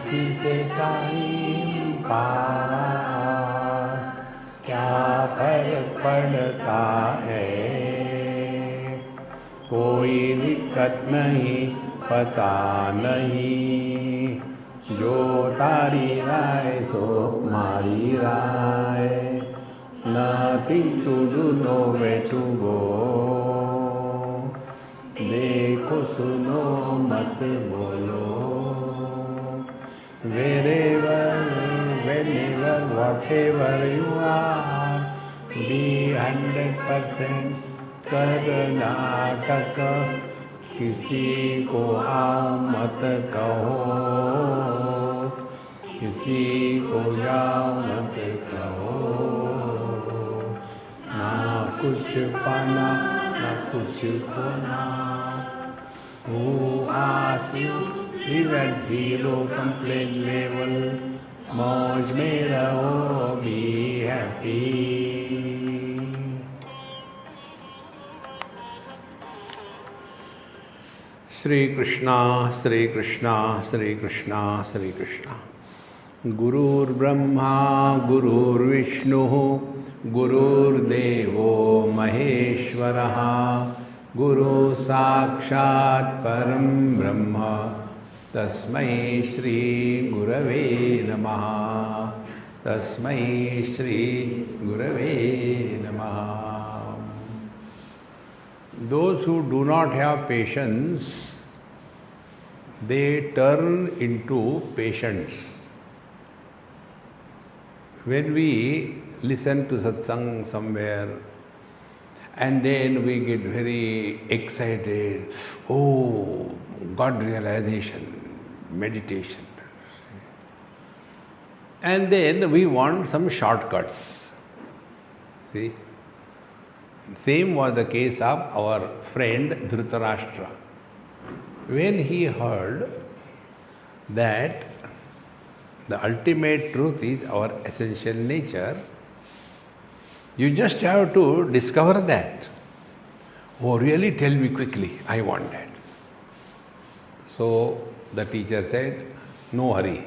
काफी से time pass, क्या फर्क पड़ता है, कोई दिक्कत नहीं, पता नहीं, जो तारी राय सो मारी राय, nothing to do, nowhere to go, देखो सुनो मत बोलो, wherever, whenever, whatever you are, be 100% Karnataka, किसी को आओ मत कहो, किसी को जाओ मत कहो, ना कुछ पाना ना कुछ खोना, who asks you live at zero complaint level, मौज में रहो, be happy. Shri Krishna, Shri Krishna, Shri Krishna, Shri Krishna. Gurur Brahma, Gurur Vishnu, Gurur Devo Maheshwaraha, Guru Sakshat Param Brahma, Tasmai Shri Gurave Namaha, Tasmai Shri Gurave Namaha. Those who do not have patience, they turn into patients. When we listen to satsang somewhere and then we get very excited, oh, God realization, meditation. And then we want some shortcuts. See? Same was the case of our friend Dhritarashtra. When he heard that the ultimate truth is our essential nature, you just have to discover that. Oh, really? Tell me quickly, I want that. So the teacher said, no hurry,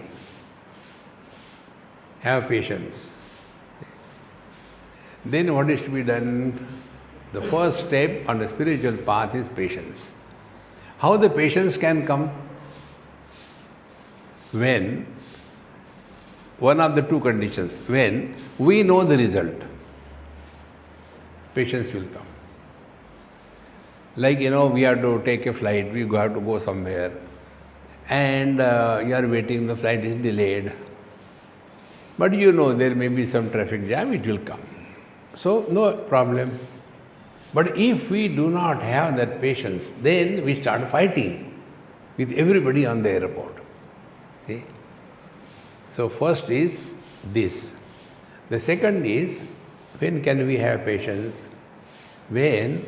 have patience. Then what is to be done? The first step on the spiritual path is patience. How the patience can come? When one of the two conditions, when we know the result, patience will come. Like, we have to take a flight, we have to go somewhere, and you are waiting, the flight is delayed. But there may be some traffic jam, it will come. So, no problem. But if we do not have that patience, then we start fighting with everybody on the airport. See? So first is this. The second is, when can we have patience? When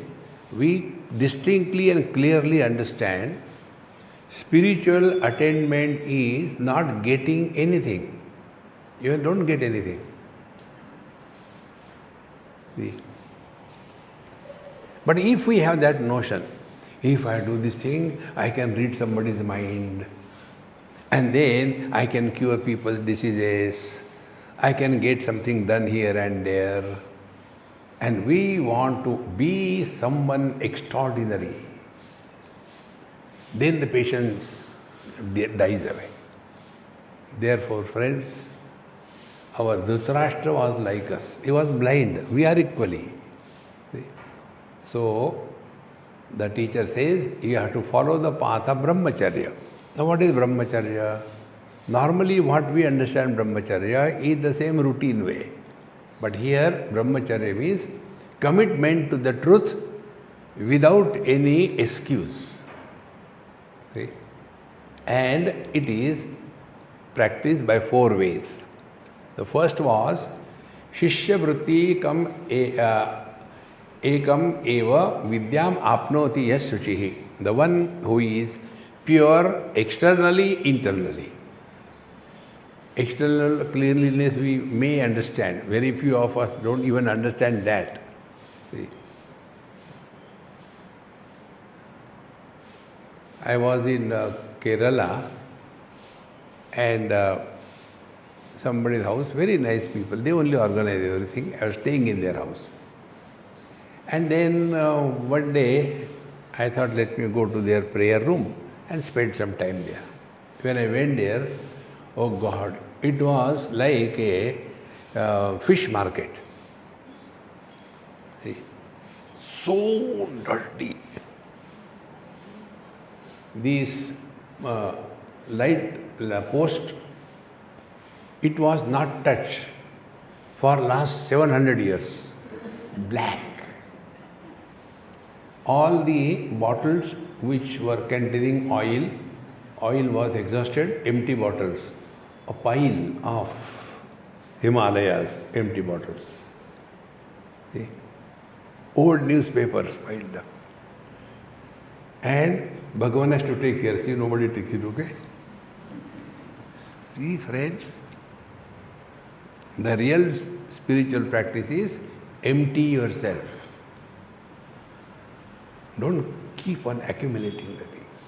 we distinctly and clearly understand spiritual attainment is not getting anything. You don't get anything. See? But if we have that notion, if I do this thing, I can read somebody's mind, and then I can cure people's diseases, I can get something done here and there, and we want to be someone extraordinary, then the patience dies away. Therefore, friends, our Dhritarashtra was like us. He was blind. We are equally. See? So, the teacher says, you have to follow the path of brahmacharya. Now, what is brahmacharya? Normally, what we understand brahmacharya is the same routine way. But here, brahmacharya means commitment to the truth without any excuse. See? And it is practiced by 4 ways. The first was Shishya Vritti kam ekam eva vidyam apnoti yas shuchihi. The one who is pure externally, internally. External cleanliness we may understand. Very few of us don't even understand that. See? I was in Kerala and somebody's house, very nice people. They only organize everything. I was staying in their house. And then one day, I thought, let me go to their prayer room and spend some time there. When I went there, oh God, it was like a fish market. See? So dirty. These light post, it was not touched for last 700 years. Black. All the bottles which were containing oil was exhausted, empty bottles. A pile of Himalayas, empty bottles. See? Old newspapers piled up. And Bhagavan has to take care. See, nobody takes it, okay? See, friends, the real spiritual practice is empty yourself. Don't keep on accumulating the things.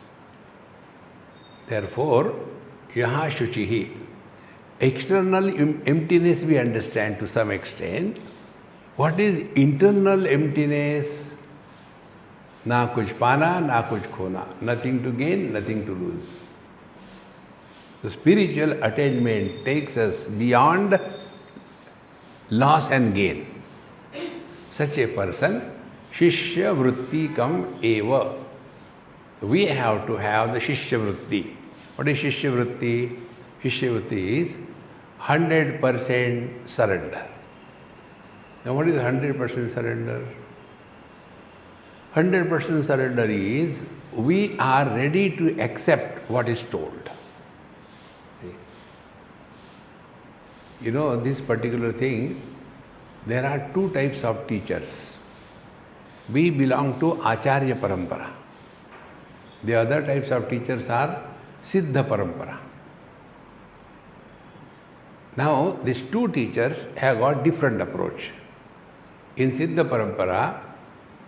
Therefore, yaha shuchihi. External emptiness we understand to some extent. What is internal emptiness? Na kuch pana, na kuch khona. Nothing to gain, nothing to lose. The spiritual attainment takes us beyond loss and gain. Such a person, shishya vritti kam eva. We have to have the shishya vritti. What is shishya vritti? Shishya vritti is 100% surrender. Now what is 100% surrender? 100% surrender is we are ready to accept what is told. See? You know, this particular thing, there are two types of teachers. We belong to Acharya Parampara. The other types of teachers are Siddha Parampara. Now, these two teachers have got different approach. In Siddha Parampara,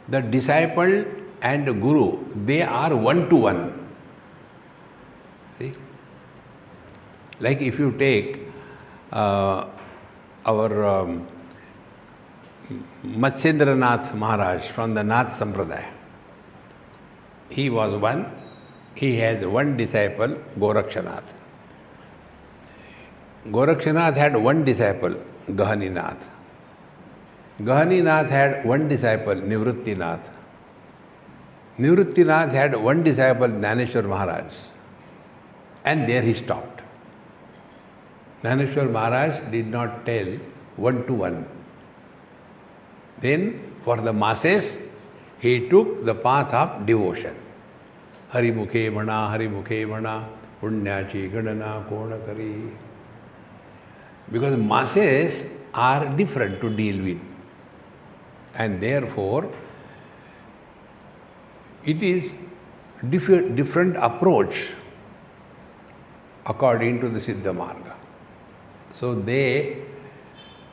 the disciple and the guru, they are one-to-one. See? Like if you take our Matsyendranath Maharaj from the Nath Sampradaya. He was one, he has one disciple, Gorakshanath. Gorakshanath had one disciple, Gahaninath. Gahaninath had one disciple, Nivruttinath. Nivruttinath had one disciple, Jnaneshwar Maharaj. And there he stopped. Jnaneshwar Maharaj did not tell one-to-one. Then, for the masses, he took the path of devotion. Hari mukhe mana, punyachi gadana kona kari. Because masses are different to deal with. And therefore, it is different approach according to the Siddha Marga. So they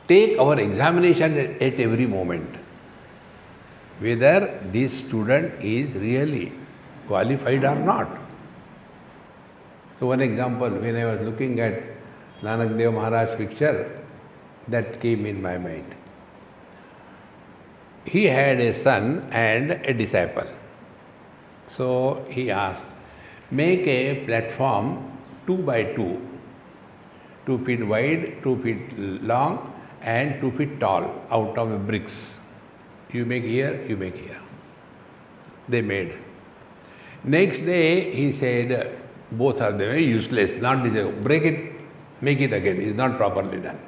take our examination at every moment, whether this student is really qualified or not. So one example, when I was looking at Nanak Dev Maharaj picture, that came in my mind. He had a son and a disciple. So he asked, make a platform 2 by 2, 2 feet wide, 2 feet long and 2 feet tall out of the bricks. You make here, you make here. They made. Next day he said, both of them are useless, not desirable. Break it, make it again. It's not properly done.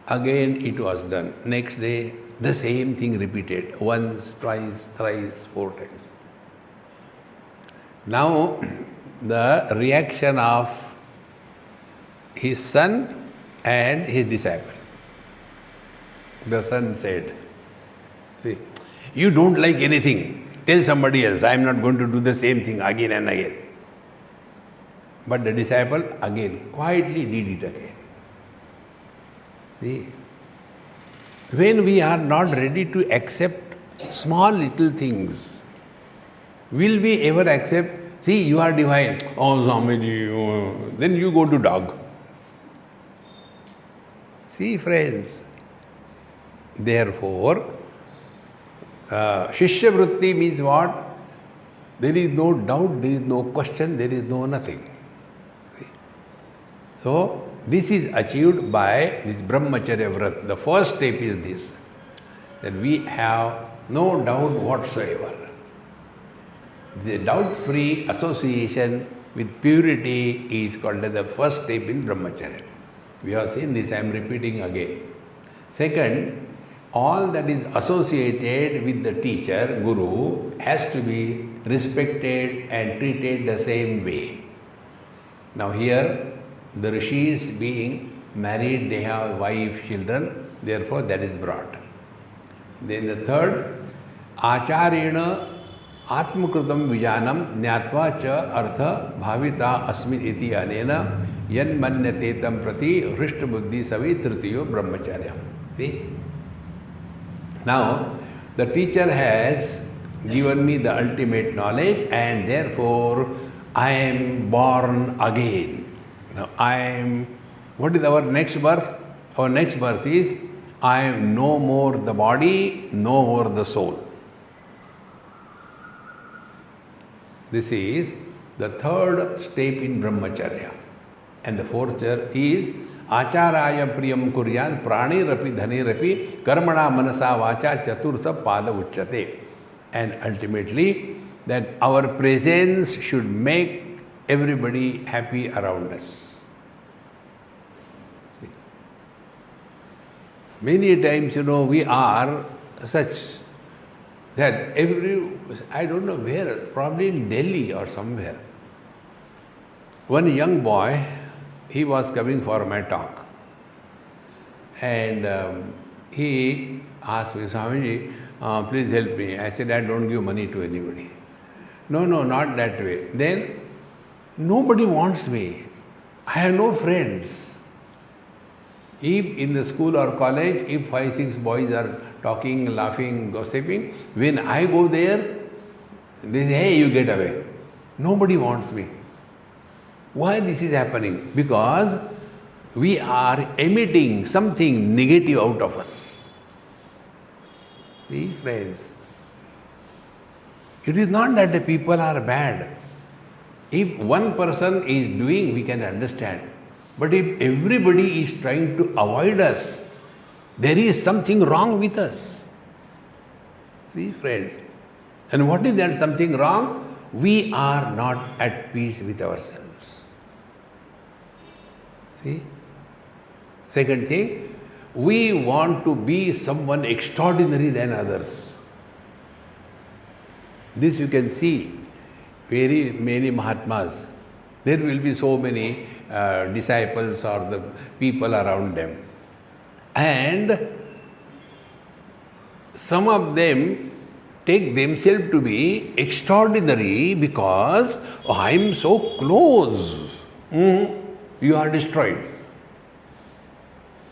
Again it was done. Next day the same thing repeated. Once, twice, thrice, 4 times. Now the reaction of his son and his disciple. The son said, see, you don't like anything, tell somebody else, I am not going to do the same thing again and again. But the disciple again quietly did it again. See, when we are not ready to accept small little things, will we ever accept See, you are divine. Oh, Swamiji, oh. Then you go to dog. See, friends. Therefore, Shishya Vritti means what? There is no doubt, there is no question, there is no nothing. See? So, this is achieved by this Brahmacharya Vrat. The first step is this, that we have no doubt whatsoever. The doubt-free association with purity is called as the first step in Brahmacharya. We have seen this, I am repeating again. Second, all that is associated with the teacher, Guru, has to be respected and treated the same way. Now here, the rishis being married, they have wife, children, therefore that is brought. Then the third, Acharena Atmakrutam Vijanam Jnatva cha Artha Bhavita Asmit iti anena Yan Manyate tam prati Hrishta Buddhi Savi Tritiyo Brahmacharya. See? Now, the teacher has given me the ultimate knowledge and therefore I am born again. Now, what is our next birth? Our next birth is I am no more the body, no more the soul. This is the third step in Brahmacharya. And the fourth is Acharaya Priyam Kuryan Prani Rapi Dhani Rapi Karmana Manasa Vacha Chaturtha Pada Uchate. And ultimately, that our presence should make everybody happy around us. See? Many times, we are such that I don't know where, probably in Delhi or somewhere, one young boy, he was coming for my talk. And he asked me, Swamiji, please help me. I said, I don't give money to anybody. No, not that way. Then, nobody wants me. I have no friends. If in the school or college, if 5-6 boys are talking, laughing, gossiping, when I go there, they say, hey, you get away. Nobody wants me. Why this is happening? Because we are emitting something negative out of us. See, friends, it is not that the people are bad. If one person is doing, we can understand. But if everybody is trying to avoid us, there is something wrong with us. See, friends. And what is that something wrong? We are not at peace with ourselves. See? Second thing, we want to be someone extraordinary than others. This you can see, very many Mahatmas. There will be so many disciples or the people around them. And some of them take themselves to be extraordinary because I am so close. You are destroyed.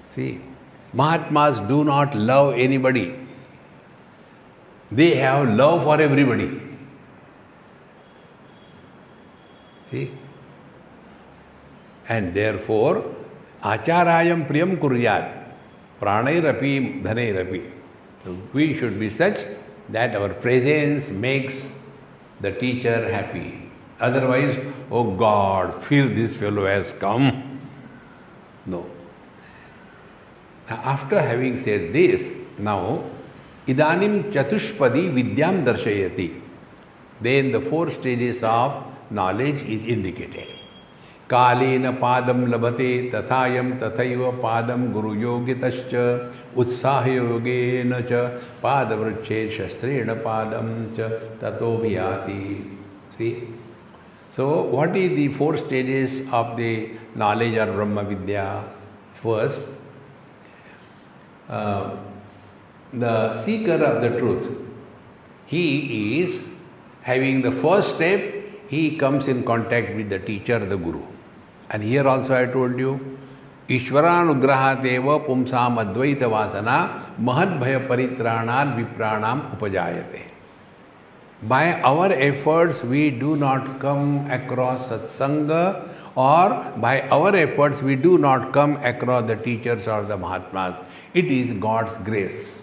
See, Mahatmas do not love anybody. They have love for everybody. See? And therefore, Acharayam Priyam Kuryat Pranairapi Dhanairapi. So we should be such that our presence makes the teacher happy. Otherwise, oh God, feel this fellow has come. No. Now, after having said this, now, Idanim Chatushpadi Vidyam Darshayati. Then the 4 stages of knowledge is indicated. Kalena padam labate tathayam tathaiva padam guru yogitascha utsahayogena cha padavriche shastrena padam cha tato viyati. See? So, what is the 4 stages of the knowledge or Brahma Vidya? First, the seeker of the truth, he is having the first step, he comes in contact with the teacher, the Guru. And here also I told you, Ishvaranugrahat eva pumsam advaita vasana mahad bhaya paritranad vipranam upajayate. By our efforts, we do not come across satsanga, or by our efforts, we do not come across the teachers or the Mahatmas. It is God's grace.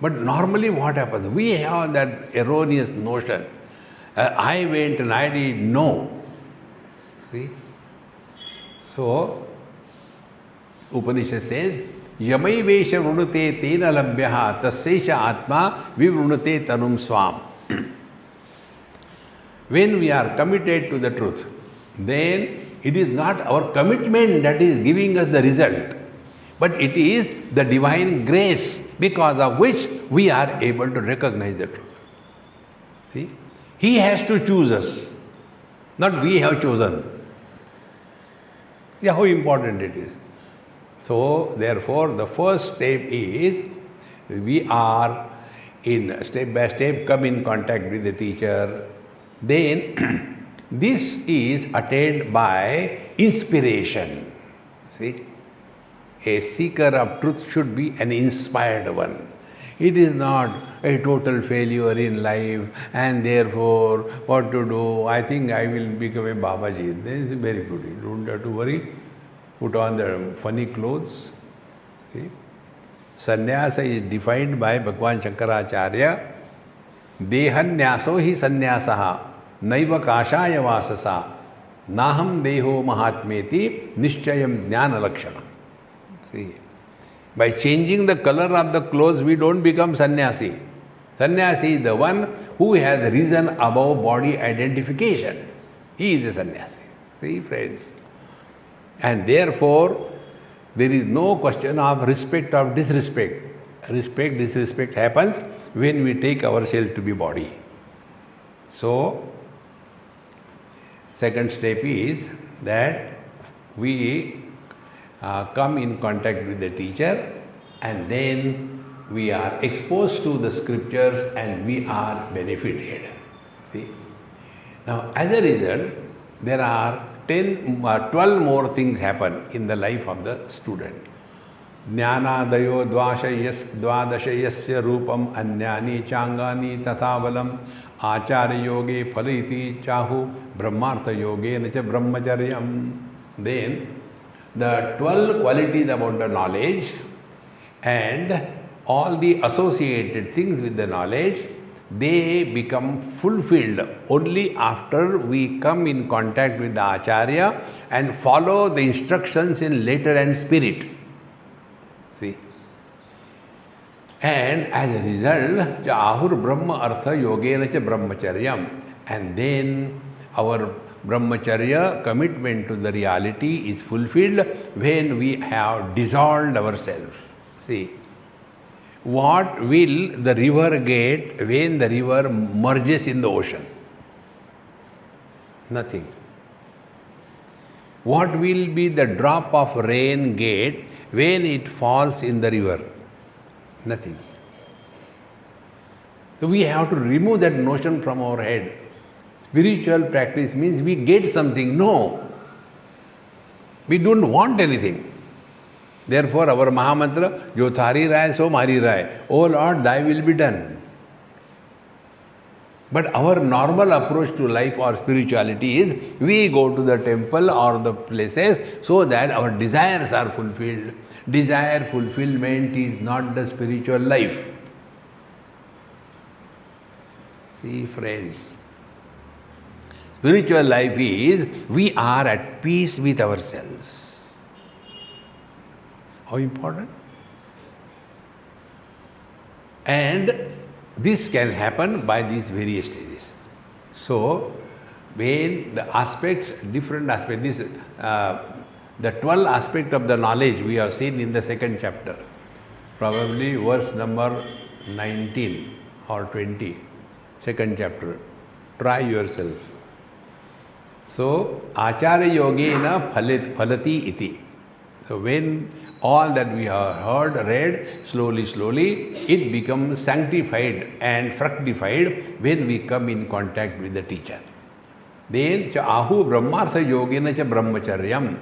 But normally, what happens? We have that erroneous notion. I went and I did. No. See? So, Upanishad says, Yamai Vesha Vrunute Tena Labhyaha Tassesha Atma Vivrunute Tanum Swam. When we are committed to the truth, then it is not our commitment that is giving us the result, but it is the divine grace because of which we are able to recognize the truth. See? He has to choose us, not we have chosen. See how important it is. So, therefore, the first step is we are in step by step come in contact with the teacher. Then this is attained by inspiration. See, a seeker of truth should be an inspired one. It is not a total failure in life and therefore what to do? I think I will become a Babaji. This is very good. You don't have to worry. Put on the funny clothes. See? Sannyasa is defined by Bhagwan Shankaracharya. Dehanyaso hi sannyasaha naiva kashaya vasasa naham deho mahatmeti nishchayam jnana lakshana. See, by changing the color of the clothes, we don't become sannyasi. Sannyasi is the one who has risen above body identification. He is a sannyasi. See, friends. And therefore, there is no question of respect or disrespect. Respect, disrespect happens when we take ourselves to be body. So, second step is that we come in contact with the teacher and then we are exposed to the scriptures and we are benefited. See? Now, as a result, there are 12 more things happen in the life of the student. Jnanadayo dvadashayasya rupam anyani changani tathavalam acharya yoge phaliti chahu brahmartha yoge nacha brahmacharyam. Then the 12 qualities about the knowledge and all the associated things with the knowledge, they become fulfilled only after we come in contact with the Acharya and follow the instructions in letter and spirit. See? And as a result, ahur brahma artha yogena cha brahmacharyam. And then our brahmacharya commitment to the reality is fulfilled when we have dissolved ourselves. See? What will the river get when the river merges in the ocean? Nothing. What will be the drop of rain get when it falls in the river? Nothing. So we have to remove that notion from our head. Spiritual practice means we get something. No. We don't want anything. Therefore, our Mahamantra, Jo Thari Rai, So Mari Rai. Oh Lord, Thy will be done. But our normal approach to life or spirituality is, we go to the temple or the places so that our desires are fulfilled. Desire fulfillment is not the spiritual life. See, friends, spiritual life is, we are at peace with ourselves. How important? And this can happen by these various stages. So, when the aspects, different aspects, the 12 aspects of the knowledge we have seen in the second chapter, probably verse number 19 or 20, second chapter. Try yourself. So, Acharya Yogena Phalati iti. So, when all that we have heard, read, slowly, it becomes sanctified and fructified when we come in contact with the teacher. Then, ahu brahmartha yogena cha brahmacharyam.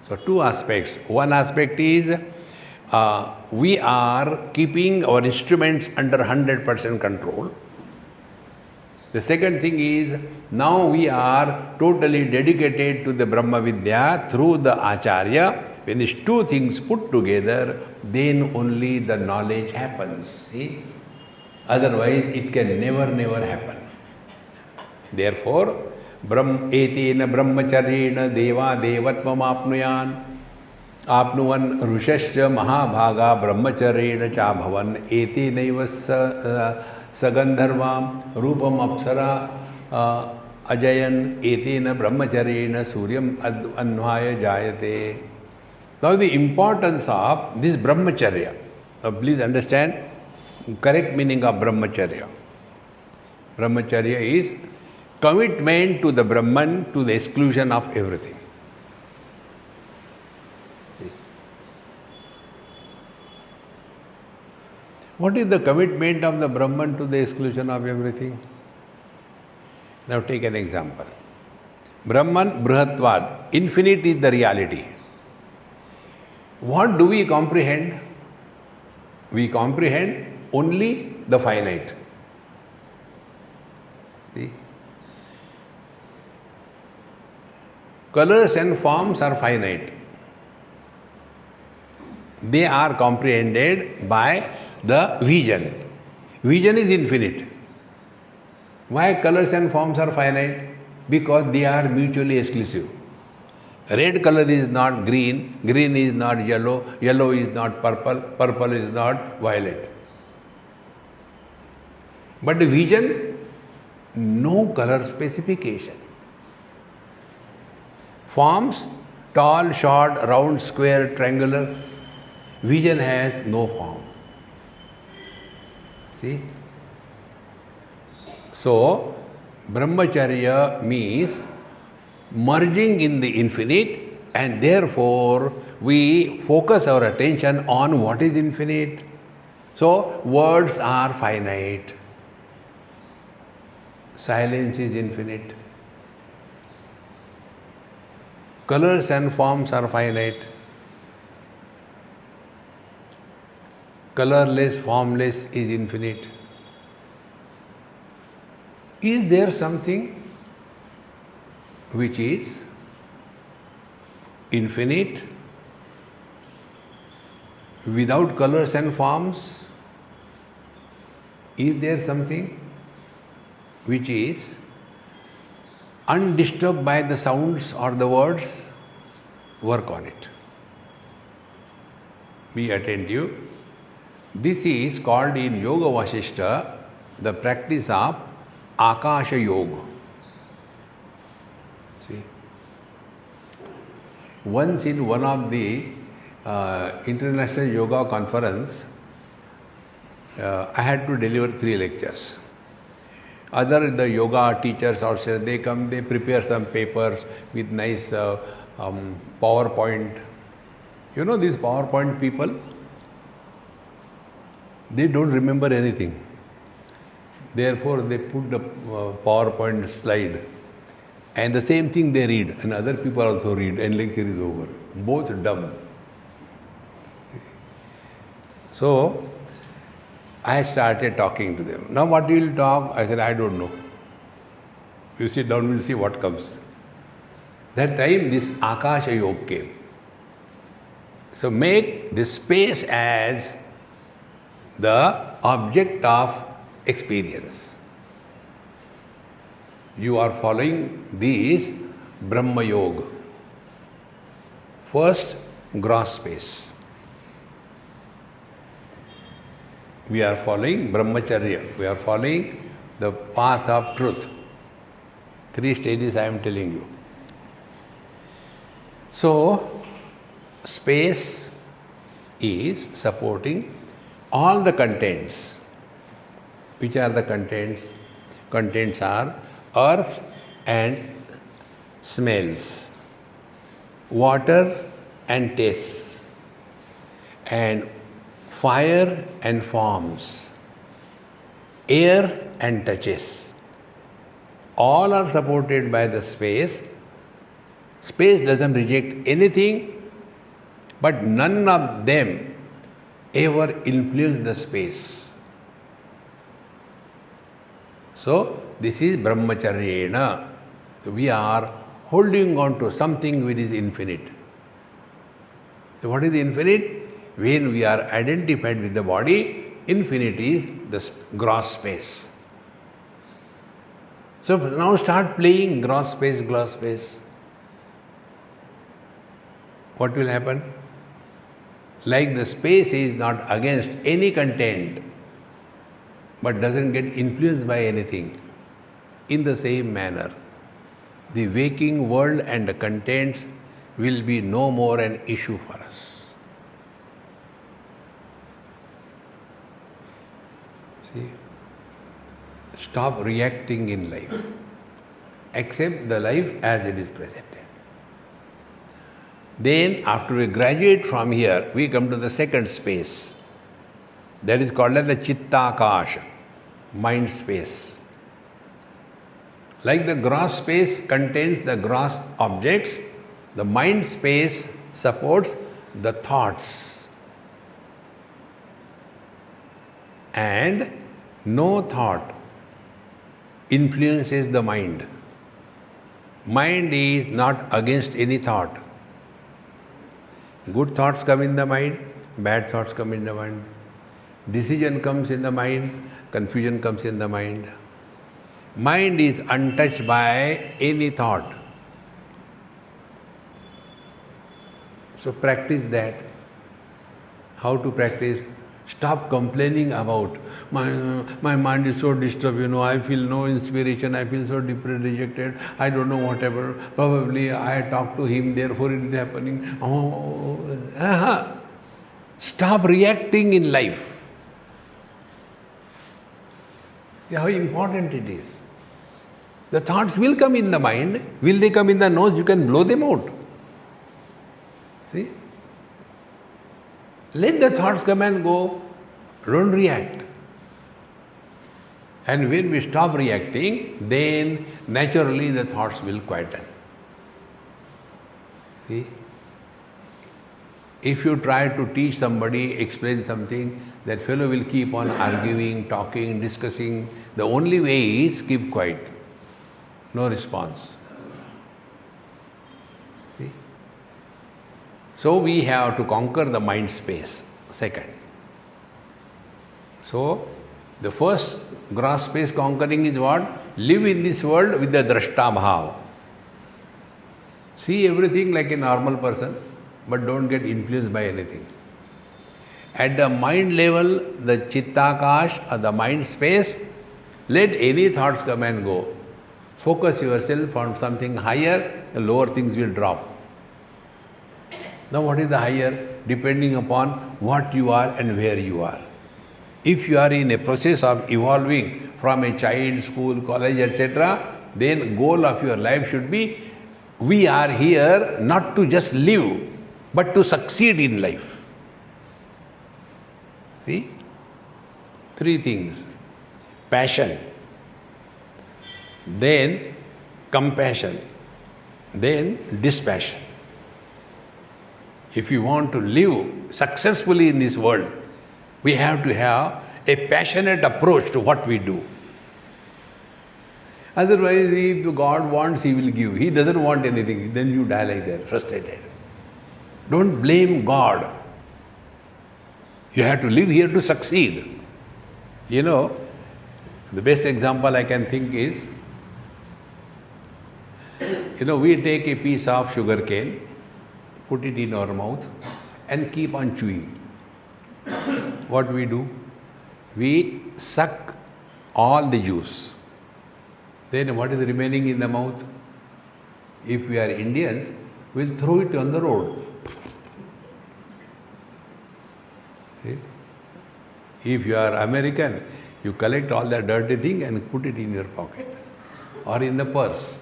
So, two aspects. One aspect is we are keeping our instruments under 100% control. The second thing is, now we are totally dedicated to the Brahma Vidya through the Acharya. When these two things put together, then only the knowledge happens. See? Otherwise, it can never happen. Therefore, etena brahmacharyena deva devatvam apnuyan apnuvan rushascha mahabhaga brahmacharyena cha bhavan etenaiva sagandharvam rupam apsara ajayan etena brahmacharyena suryam anvaya jayate. Now the importance of this brahmacharya. Please understand correct meaning of brahmacharya. Brahmacharya is commitment to the Brahman to the exclusion of everything. What is the commitment of the Brahman to the exclusion of everything? Now take an example. Brahman Brihatvad, infinite is the reality. What do we comprehend? We comprehend only the finite. See? Colors and forms are finite. They are comprehended by the vision. Vision is infinite. Why colors and forms are finite? Because they are mutually exclusive. Red color is not green, green is not yellow, yellow is not purple, purple is not violet. But the vision, no color specification. Forms, tall, short, round, square, triangular. Vision has no form. See? So, brahmacharya means merging in the infinite, and therefore we focus our attention on what is infinite. So, words are finite. Silence is infinite. Colors and forms are finite. Colorless, formless is infinite. Is there something which is infinite without colors and forms? Is there something which is undisturbed by the sounds or the words? Work on it. Be attentive. This is called in Yoga Vasishta the practice of Akasha Yoga. See? Once in one of the international yoga conference, I had to deliver 3 lectures. Other the yoga teachers also, they come, they prepare some papers with nice PowerPoint. You know these PowerPoint people? They don't remember anything. Therefore, they put the PowerPoint slide, and the same thing they read, and other people also read, and lecture is over. Both dumb. So, I started talking to them. Now, what will you talk? I said, I don't know. You sit down, we'll see what comes. That time, this Akasha Yoga came. So, make this space as the object of experience. You are following this Brahma Yoga. First, gross space. We are following Brahmacharya. We are following the path of truth. 3 stages I am telling you. So, space is supporting all the contents. Which are the contents? Contents are earth and smells, water and tastes, and fire and forms, air and touches. All are supported by the space. Space doesn't reject anything, but none of them ever influence the space. So, this is brahmacharyena. We are holding on to something which is infinite. So, what is infinite? When we are identified with the body, infinite is the gross space. So, now start playing gross space, gross space. What will happen? Like the space is not against any content, but doesn't get influenced by anything. In the same manner, the waking world and the contents will be no more an issue for us. See? Stop reacting in life. Accept the life as it is presented. Then, after we graduate from here, we come to the second space. That is called as the Chittakasha, mind space. Like the gross space contains the gross objects, the mind space supports the thoughts. And no thought influences the mind. Mind is not against any thought. Good thoughts come in the mind, bad thoughts come in the mind. Decision comes in the mind, confusion comes in the mind. Mind is untouched by any thought. So practice that. How to practice? Stop complaining about my mind is so disturbed, I feel no inspiration, I feel so depressed, rejected, I don't know whatever, probably I talked to him, therefore it is happening. Stop reacting in life. See how important it is. The thoughts will come in the mind. Will they come in the nose? You can blow them out. See? Let the thoughts come and go. Don't react. And when we stop reacting, then naturally the thoughts will quieten. See? If you try to teach somebody, explain something, that fellow will keep on arguing, talking, discussing. The only way is keep quiet. No response. See? So we have to conquer the mind space, second. So, the first gross space conquering is what? Live in this world with the drashta bhav. See everything like a normal person, but don't get influenced by anything. At the mind level, the chittakash or the mind space, let any thoughts come and go. Focus yourself on something higher, the lower things will drop. Now what is the higher? Depending upon what you are and where you are. If you are in a process of evolving from a child, school, college, etc., then goal of your life should be, we are here not to just live, but to succeed in life. See? Three things. Passion, then compassion, then dispassion. If you want to live successfully in this world, we have to have a passionate approach to what we do. Otherwise, if God wants, He will give. He doesn't want anything, then you die like that, frustrated. Don't blame God. You have to live here to succeed. The best example I can think is, we take a piece of sugar cane, put it in our mouth and keep on chewing. What we do? We suck all the juice. Then what is remaining in the mouth? If we are Indians, we'll throw it on the road. See? If you are American, you collect all that dirty thing and put it in your pocket or in the purse.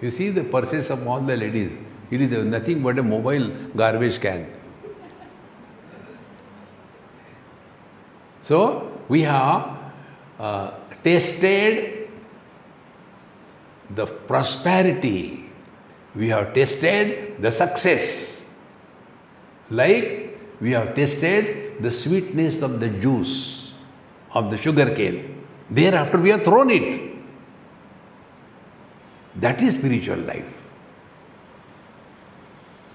You see the purses of all the ladies, it is nothing but a mobile garbage can. So, we have tasted the prosperity, we have tasted the success, like we have tasted the sweetness of the juice of the sugar cane. Thereafter we have thrown it. That is spiritual life.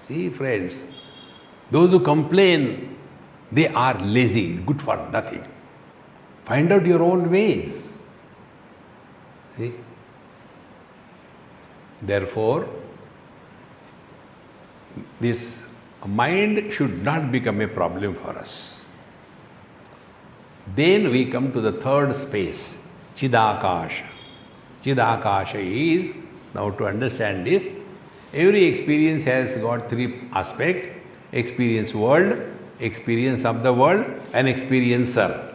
See, friends, those who complain, they are lazy, good for nothing. Find out your own ways. See? Therefore, this mind should not become a problem for us. Then we come to the third space, Chidakasha. Chidakasha is, now to understand this, every experience has got three aspects: experience world, experience of the world, and experiencer.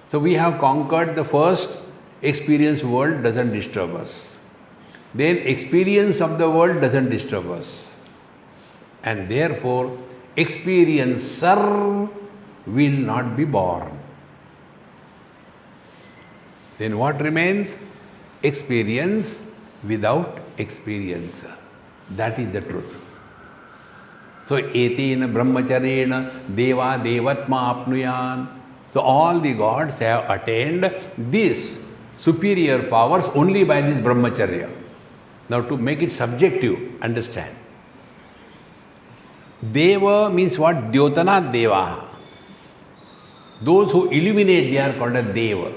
So we have conquered the first. Experience world doesn't disturb us. Then experience of the world doesn't disturb us. And therefore, experiencer will not be born. Then what remains? Experience without experiencer. That is the truth. So, etena brahmacharyena deva devatma apnuyan. So, all the gods have attained these superior powers only by this brahmacharya. Now, to make it subjective, understand. Deva means what? Dyotana deva. Those who illuminate, they are called as deva.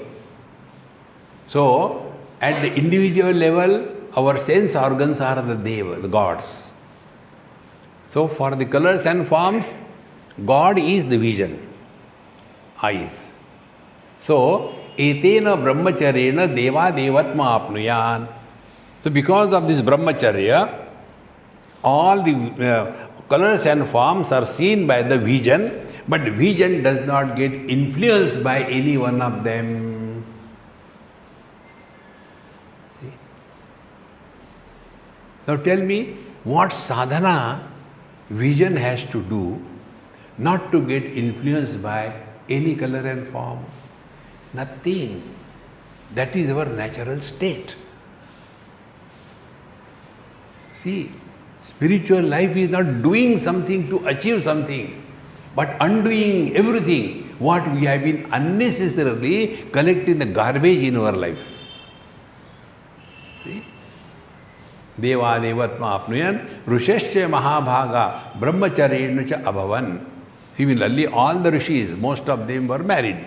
So, at the individual level, our sense organs are the deva, the gods. So, for the colors and forms, God is the vision, eyes. So, etena brahmacharyena deva devatma apnuyan. So, because of this brahmacharya, all the colors and forms are seen by the vision, but vision does not get influenced by any one of them. See? Now tell me, what sadhana vision has to do not to get influenced by any color and form? Nothing. That is our natural state. See, spiritual life is not doing something to achieve something, but undoing everything what we have been unnecessarily collecting the garbage in our life. See? Deva devatma apnuyan rushasya mahabhaga brahmacharyena cha abhavan. Similarly, all the rishis, most of them were married,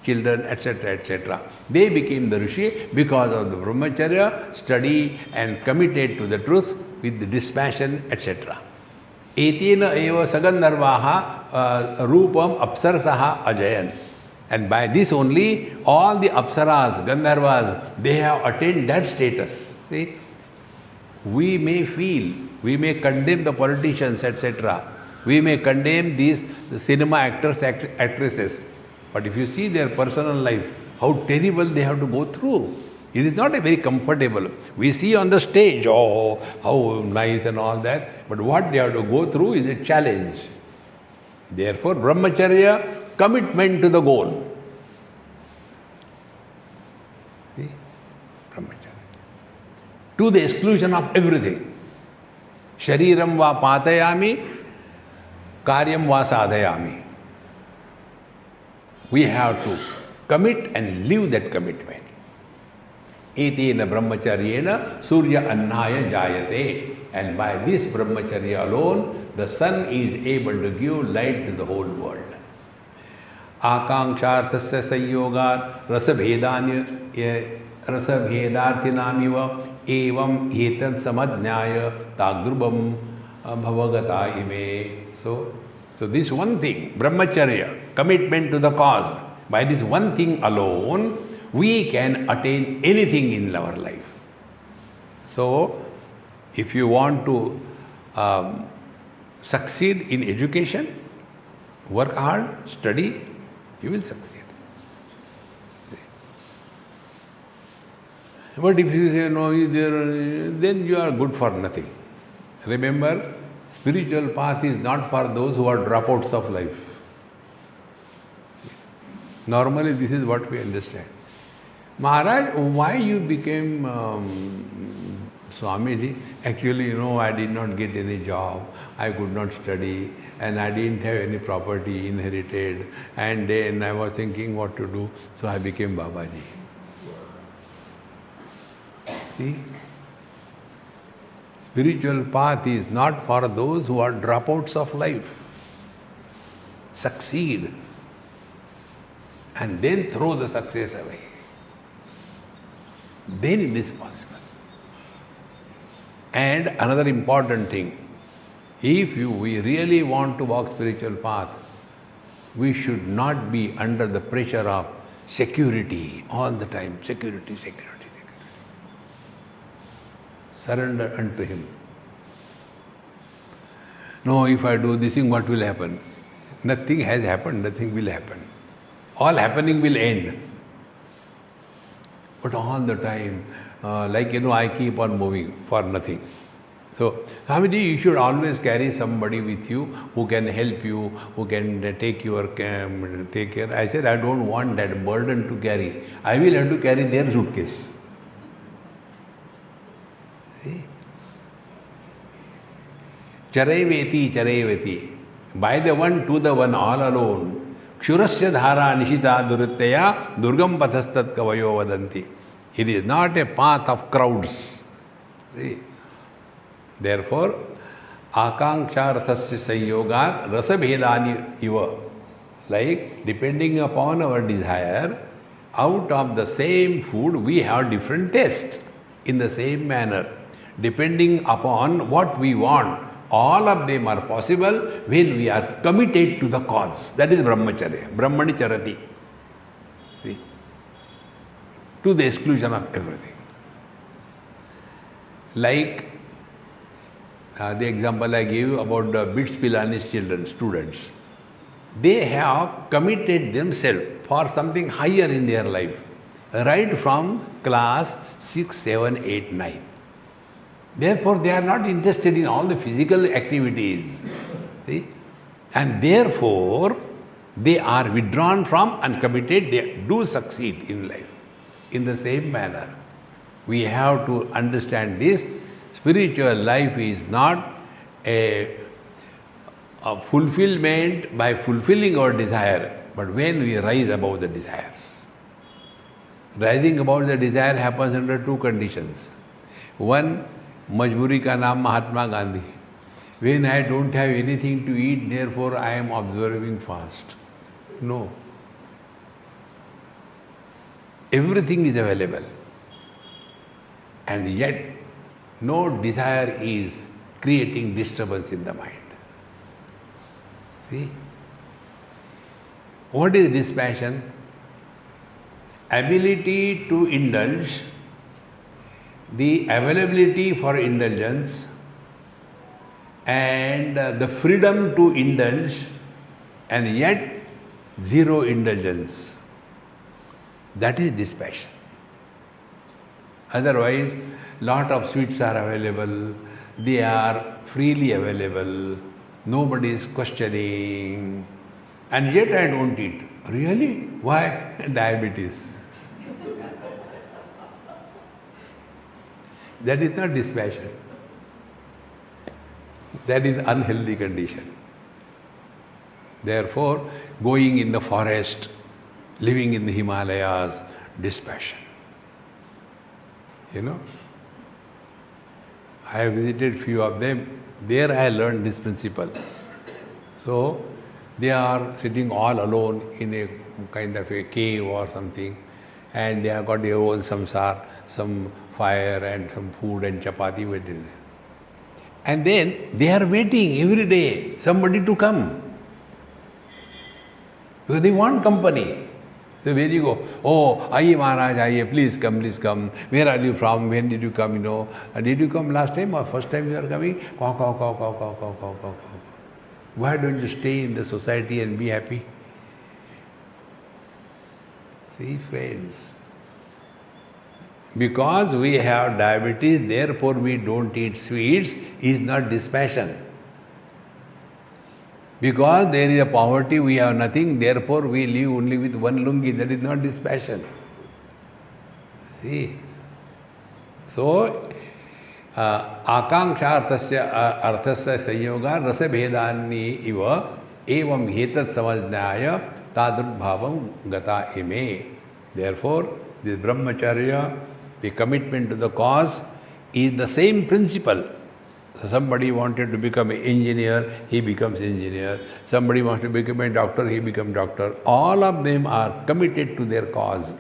children, etc., etc. They became the rishi because of the brahmacharya, study and committed to the truth with the dispassion, etc. Etena eva sagandharvaha rupam apsarasaha ajayan. And by this only, all the apsaras, gandharvas, they have attained that status. See? We may feel, we may condemn the politicians, etc. We may condemn these cinema actors, actresses. But if you see their personal life, how terrible they have to go through. It is not a very comfortable. We see on the stage, oh, how nice and all that. But what they have to go through is a challenge. Therefore, brahmacharya, commitment to the goal. See? Brahmacharya. To the exclusion of everything. Shariram va patayami, karyam va sadhayami. We have to commit and live that commitment. Etena brahmacharyena surya annaya jayate. And by this brahmacharya alone, the sun is able to give light to the whole world. Akanksharthasya sanyogat rasabhedarthinamiva evam etan samadnyaya tagdrubam bhavagata ime. So this one thing, brahmacharya, commitment to the cause, by this one thing alone, we can attain anything in our life. So, if you want to succeed in education, work hard, study, you will succeed. But if you say, no, then you are good for nothing. Remember, spiritual path is not for those who are dropouts of life. Normally, this is what we understand. Maharaj, why you became Swamiji, actually, I did not get any job, I could not study, and I didn't have any property inherited, and then I was thinking what to do, so I became Babaji. See? Spiritual path is not for those who are dropouts of life. Succeed and then throw the success away. Then it is possible. And another important thing, if we really want to walk spiritual path, we should not be under the pressure of security all the time. Security. Surrender unto Him. No, if I do this thing, what will happen? Nothing has happened, nothing will happen. All happening will end. But all the time, I keep on moving for nothing. So, Swamiji, you should always carry somebody with you who can help you, who can take care. I said, I don't want that burden to carry. I will have to carry their suitcase. Charayveti. By the one, to the one, all alone. Kshurasya dhara nishita duritteya durgam pathastat kavayo vadanti. It is not a path of crowds. See? Therefore, akanksharthasya sanyogat rasabhedani iva. Like, depending upon our desire, out of the same food we have different tastes. In the same manner, depending upon what we want, all of them are possible when we are committed to the cause. That is brahmacharya. Brahmani charati. See? To the exclusion of everything. Like the example I gave you about the Bits Pilani's children, students. They have committed themselves for something higher in their life, right from class 6, 7, 8, 9. Therefore, they are not interested in all the physical activities. See? And therefore, they are withdrawn from and committed. They do succeed in life. In the same manner, we have to understand this. Spiritual life is not a fulfillment by fulfilling our desire, but when we rise above the desires. Rising above the desire happens under two conditions. One, Majburi ka naam Mahatma Gandhi. When I don't have anything to eat, therefore I am observing fast. No. Everything is available. And yet, no desire is creating disturbance in the mind. See? What is dispassion? Ability to indulge, the availability for indulgence, and the freedom to indulge, and yet zero indulgence. That is dispassion. Otherwise, lot of sweets are available, they are freely available, nobody is questioning, and yet I don't eat. Really? Why? Diabetes. That is not dispassion. That is unhealthy condition. Therefore, going in the forest, living in the Himalayas, dispassion. I have visited few of them. There I learned this principle. So, they are sitting all alone in a kind of a cave or something, and they have got their own samsar, some fire and some food and chapati waiting. And then they are waiting every day somebody to come. Because they want company. So where you go? Oh, Aiye Maharaj, Aiye, please come. Where are you from? When did you come? Did you come last time or first time you are coming? Caw. Why don't you stay in the society and be happy? See, friends. Because we have diabetes, therefore we don't eat sweets, is not dispassion. Because there is a poverty, we have nothing, therefore we live only with one lungi, that is not dispassion. See? So, आकांक्षार्थस्य अर्थस्य संयोगा रसभेदान्नि इव एवं हेतत् समज्ञाय तादृग्भावं गता इमे. Therefore, this brahmacharya, the commitment to the cause, is the same principle. So somebody wanted to become an engineer, he becomes engineer. Somebody wants to become a doctor, he becomes doctor. All of them are committed to their cause.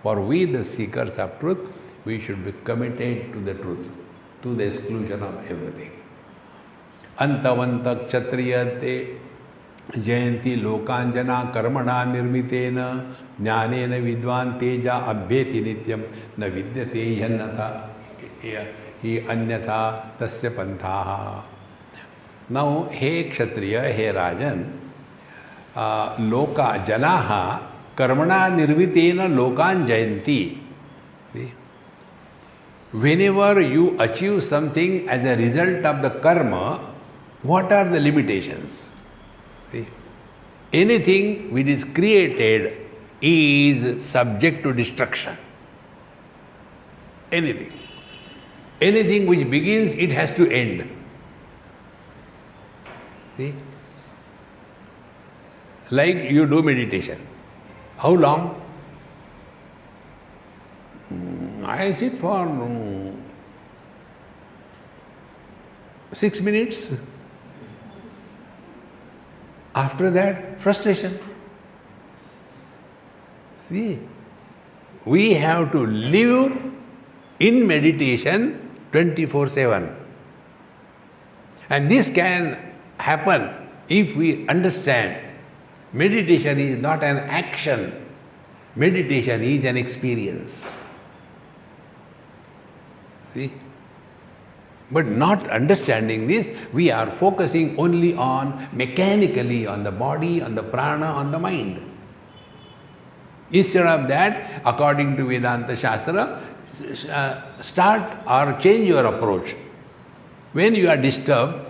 For we, the seekers of truth, we should be committed to the truth, to the exclusion of everything. Antavantak Ch-3 जयंती लोकांजना कर्मणा निर्मितेन ज्ञानेन विद्वान तेजा अभ्येति नित्यम न विद्यते ह्यन्यथा हि अन्यथा तस्य पंथाः. Now, हे क्षत्रिय, हे राजन, लोका जनाः कर्मणा निर्मितेन लोकान जयंती. Whenever you achieve something as a result of the karma, what are the limitations? See, anything which is created is subject to destruction. Anything. Anything which begins, it has to end. See? Like you do meditation. How long? I sit for 6 minutes. After that, frustration. See, we have to live in meditation 24/7. And this can happen if we understand meditation is not an action, meditation is an experience. See? But not understanding this, we are focusing only on mechanically on the body, on the prana, on the mind. Instead of that, according to Vedanta Shastra, start or change your approach. When you are disturbed,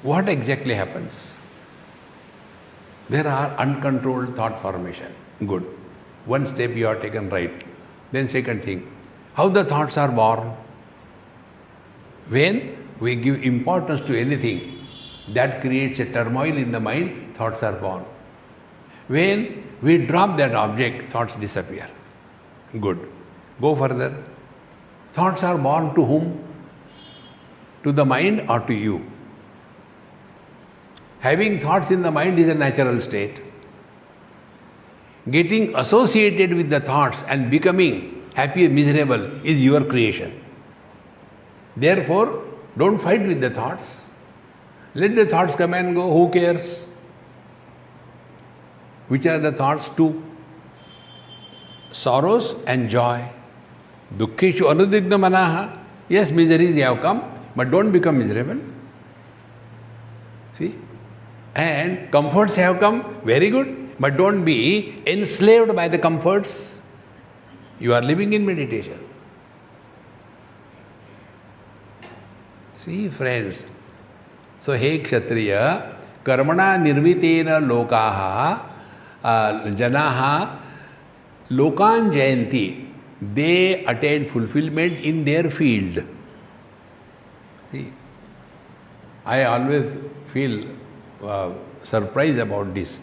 what exactly happens? There are uncontrolled thought formation. Good. One step you are taken right. Then second thing, how the thoughts are born? When we give importance to anything, that creates a turmoil in the mind, thoughts are born. When we drop that object, thoughts disappear. Good. Go further. Thoughts are born to whom? To the mind or to you? Having thoughts in the mind is a natural state. Getting associated with the thoughts and becoming happy and miserable is your creation. Therefore, don't fight with the thoughts. Let the thoughts come and go. Who cares? Which are the thoughts? Two. Sorrows and joy. Dukkheshu anudigna manaha. Yes, miseries have come, but don't become miserable. See? And comforts have come, very good, but don't be enslaved by the comforts. You are living in meditation. See, friends. So, hey Kshatriya, karmana nirmitena lokaha janaha lokan jayanti. They attain fulfillment in their field. See, I always feel surprised about this.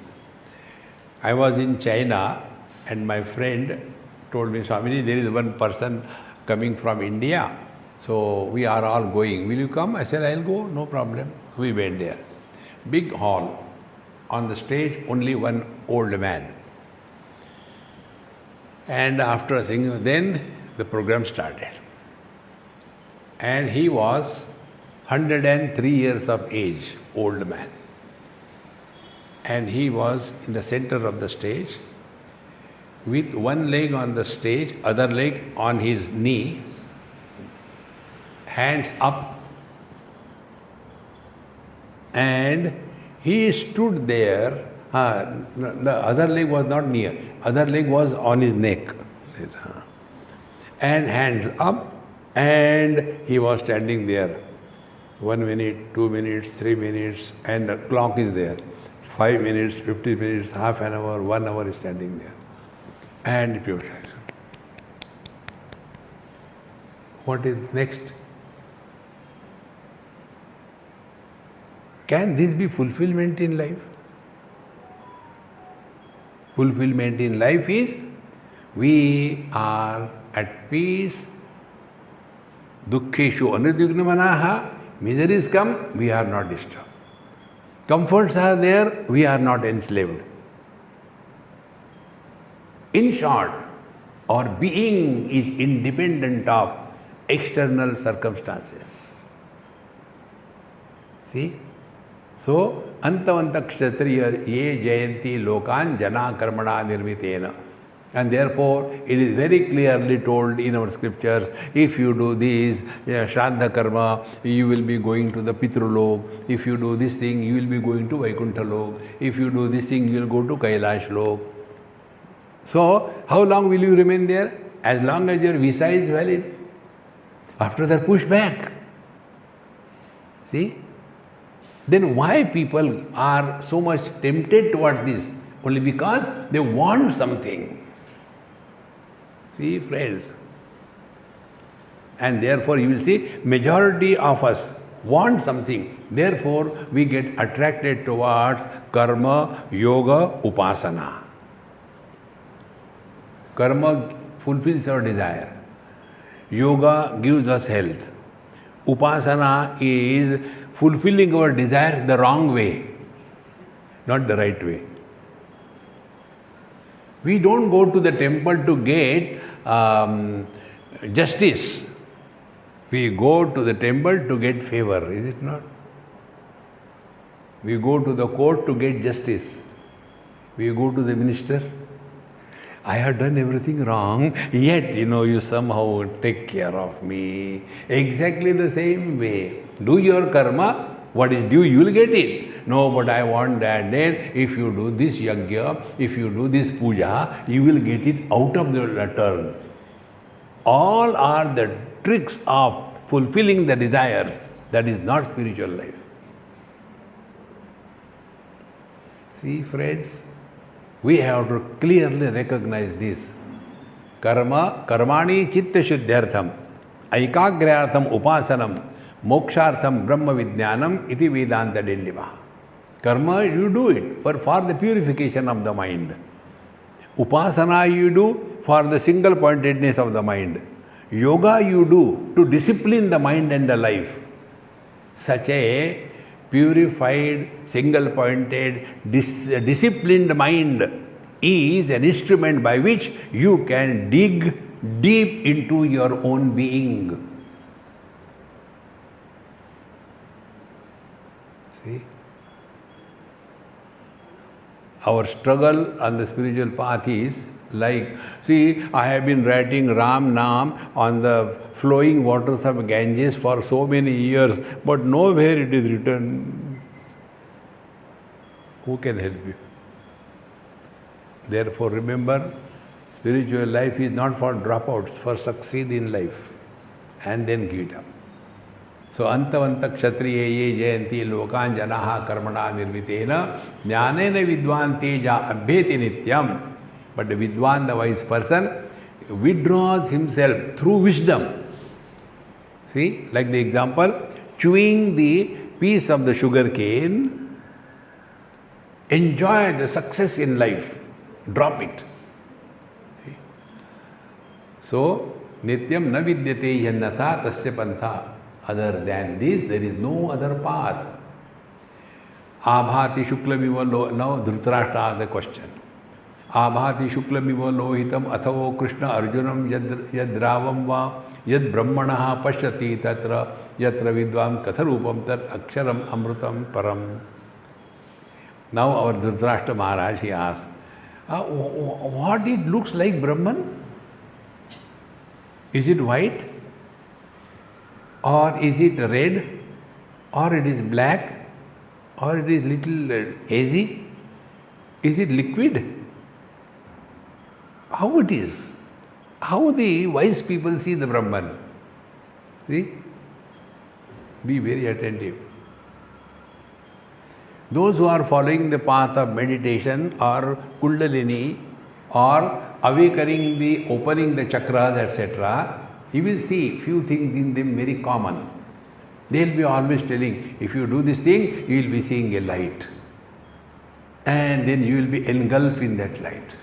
I was in China and my friend told me, Swamiji, there is one person coming from India. So we are all going. Will you come? I said, I'll go, no problem. We went there. Big hall. On the stage, only one old man. And after a thing, then the program started. And he was 103 years of age, old man. And he was in the center of the stage with one leg on the stage, other leg on his knee, hands up, and he stood there. The other leg was not near, other leg was on his neck, and hands up, and he was standing there. 1 minute, 2 minutes, 3 minutes, and the clock is there. 5 minutes, 50 minutes, half an hour, 1 hour is standing there. And people say, what is next? Can this be fulfillment in life? Fulfillment in life is we are at peace. Dukkheshu anudvigna manaha. Miseries come, we are not disturbed. Comforts are there, we are not enslaved. In short, our being is independent of external circumstances. See? So, antavanta kshatriya ye jayanti lokan jana karmana nirmitena. And therefore, it is very clearly told in our scriptures, if you do this, Shraddha karma, you will be going to the Pitrulok. If you do this thing, you will be going to Vaikuntha Lok. If you do this thing, you will go to Kailash Lok. So, how long will you remain there? As long as your visa is valid. After that, push back. See? Then why people are so much tempted toward this? Only because they want something. See, friends. And therefore, you will see, majority of us want something. Therefore, we get attracted towards karma, yoga, upasana. Karma fulfills our desire. Yoga gives us health. Upasana is fulfilling our desire the wrong way, not the right way. We don't go to the temple to get justice. We go to the temple to get favor, is it not? We go to the court to get justice. We go to the minister. I have done everything wrong, yet, you somehow take care of me. Exactly the same way. Do your karma, what is due, you will get it. No, but I want that. Then, if you do this yajna, if you do this puja, you will get it out of the turn. All are the tricks of fulfilling the desires. That is not spiritual life. See, friends, we have to clearly recognize this. Karmani chitta shuddhyartham, aikagrayartham upasanam, mokshartham brahma vijnanam iti vedanta dillima. Karma, you do it for the purification of the mind. Upasana you do for the single pointedness of the mind. Yoga you do to discipline the mind and the life. Such a purified, single-pointed, disciplined mind is an instrument by which you can dig deep into your own being. See? Our struggle on the spiritual path is like, see, I have been writing Ram Naam on the flowing waters of Ganges for so many years, but nowhere it is written. Who can help you? Therefore, remember, spiritual life is not for dropouts, for succeed in life and then give it up. So, antavanta kshatriya ye jayanti lokan janaha karmana nirmitena jnanena vidvan teja abhyeti nityam. But the vidwan, the wise person, withdraws himself through wisdom. See, like the example, chewing the piece of the sugar cane, enjoy the success in life, drop it. See? So, nityam na vidyate yannatha tasya pantha. Other than this, there is no other path. Abhati shuklamiva lo. Now Dhritarashtra asked the question. Abhati shuklamiva lohitam athavo Krishna arjunam yadravam va yad brahmanaha pashyati tatra yatra vidvam katharupam tat aksharam amrutam param. Now our Dhritarashtra Maharaj, he asked, what it looks like Brahman? Is it white? Or is it red? Or it is black? Or it is little hazy? Is it liquid? How it is? How the wise people see the Brahman? See? Be very attentive. Those who are following the path of meditation or Kundalini or awakening the, opening the chakras, etc., you will see few things in them very common. They'll be always telling, if you do this thing, you will be seeing a light. And then you will be engulfed in that light.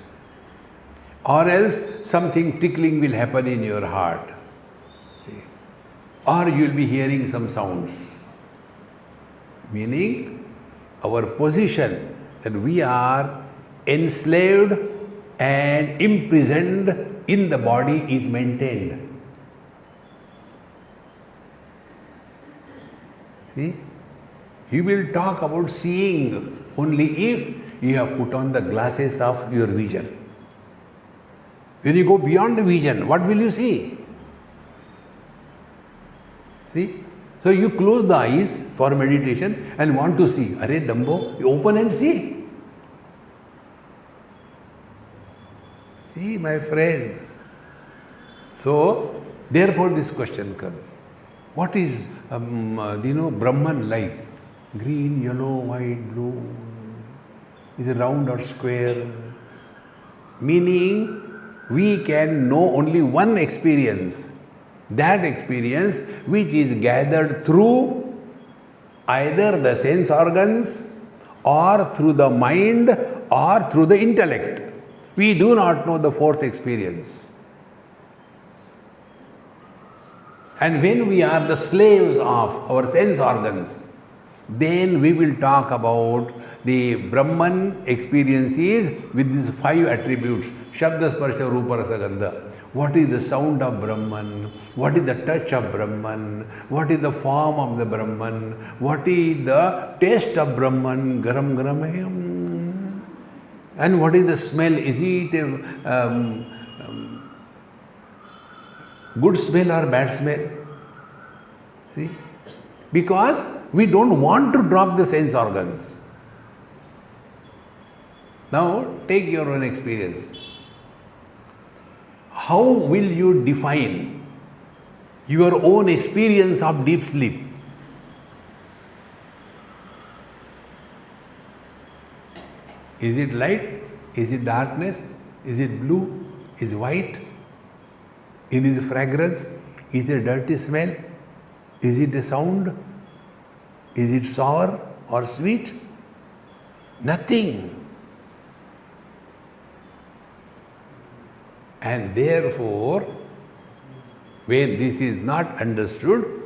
Or else something tickling will happen in your heart. See? Or you will be hearing some sounds. Meaning, our position that we are enslaved and imprisoned in the body is maintained. See? You will talk about seeing only if you have put on the glasses of your vision. When you go beyond the vision, what will you see? See? So you close the eyes for meditation and want to see. Arey Dumbo, you open and see. See, my friends. So, therefore this question comes. What is, Brahman like? Green, yellow, white, blue. Is it round or square? Meaning, we can know only one experience. That experience which is gathered through either the sense organs or through the mind or through the intellect. We do not know the fourth experience. And when we are the slaves of our sense organs, then we will talk about the Brahman experiences with these 5 attributes. Shabda, Sparsha, Rupa, Rasa, Gandha. What is the sound of Brahman? What is the touch of Brahman? What is the form of the Brahman? What is the taste of Brahman? Garam, garam hai. And what is the smell? Is it good smell or bad smell? See? Because we don't want to drop the sense organs. Now, take your own experience. How will you define your own experience of deep sleep? Is it light? Is it darkness? Is it blue? Is it white? Is it fragrance? Is it a dirty smell? Is it a sound? Is it sour or sweet? Nothing. And therefore, when this is not understood,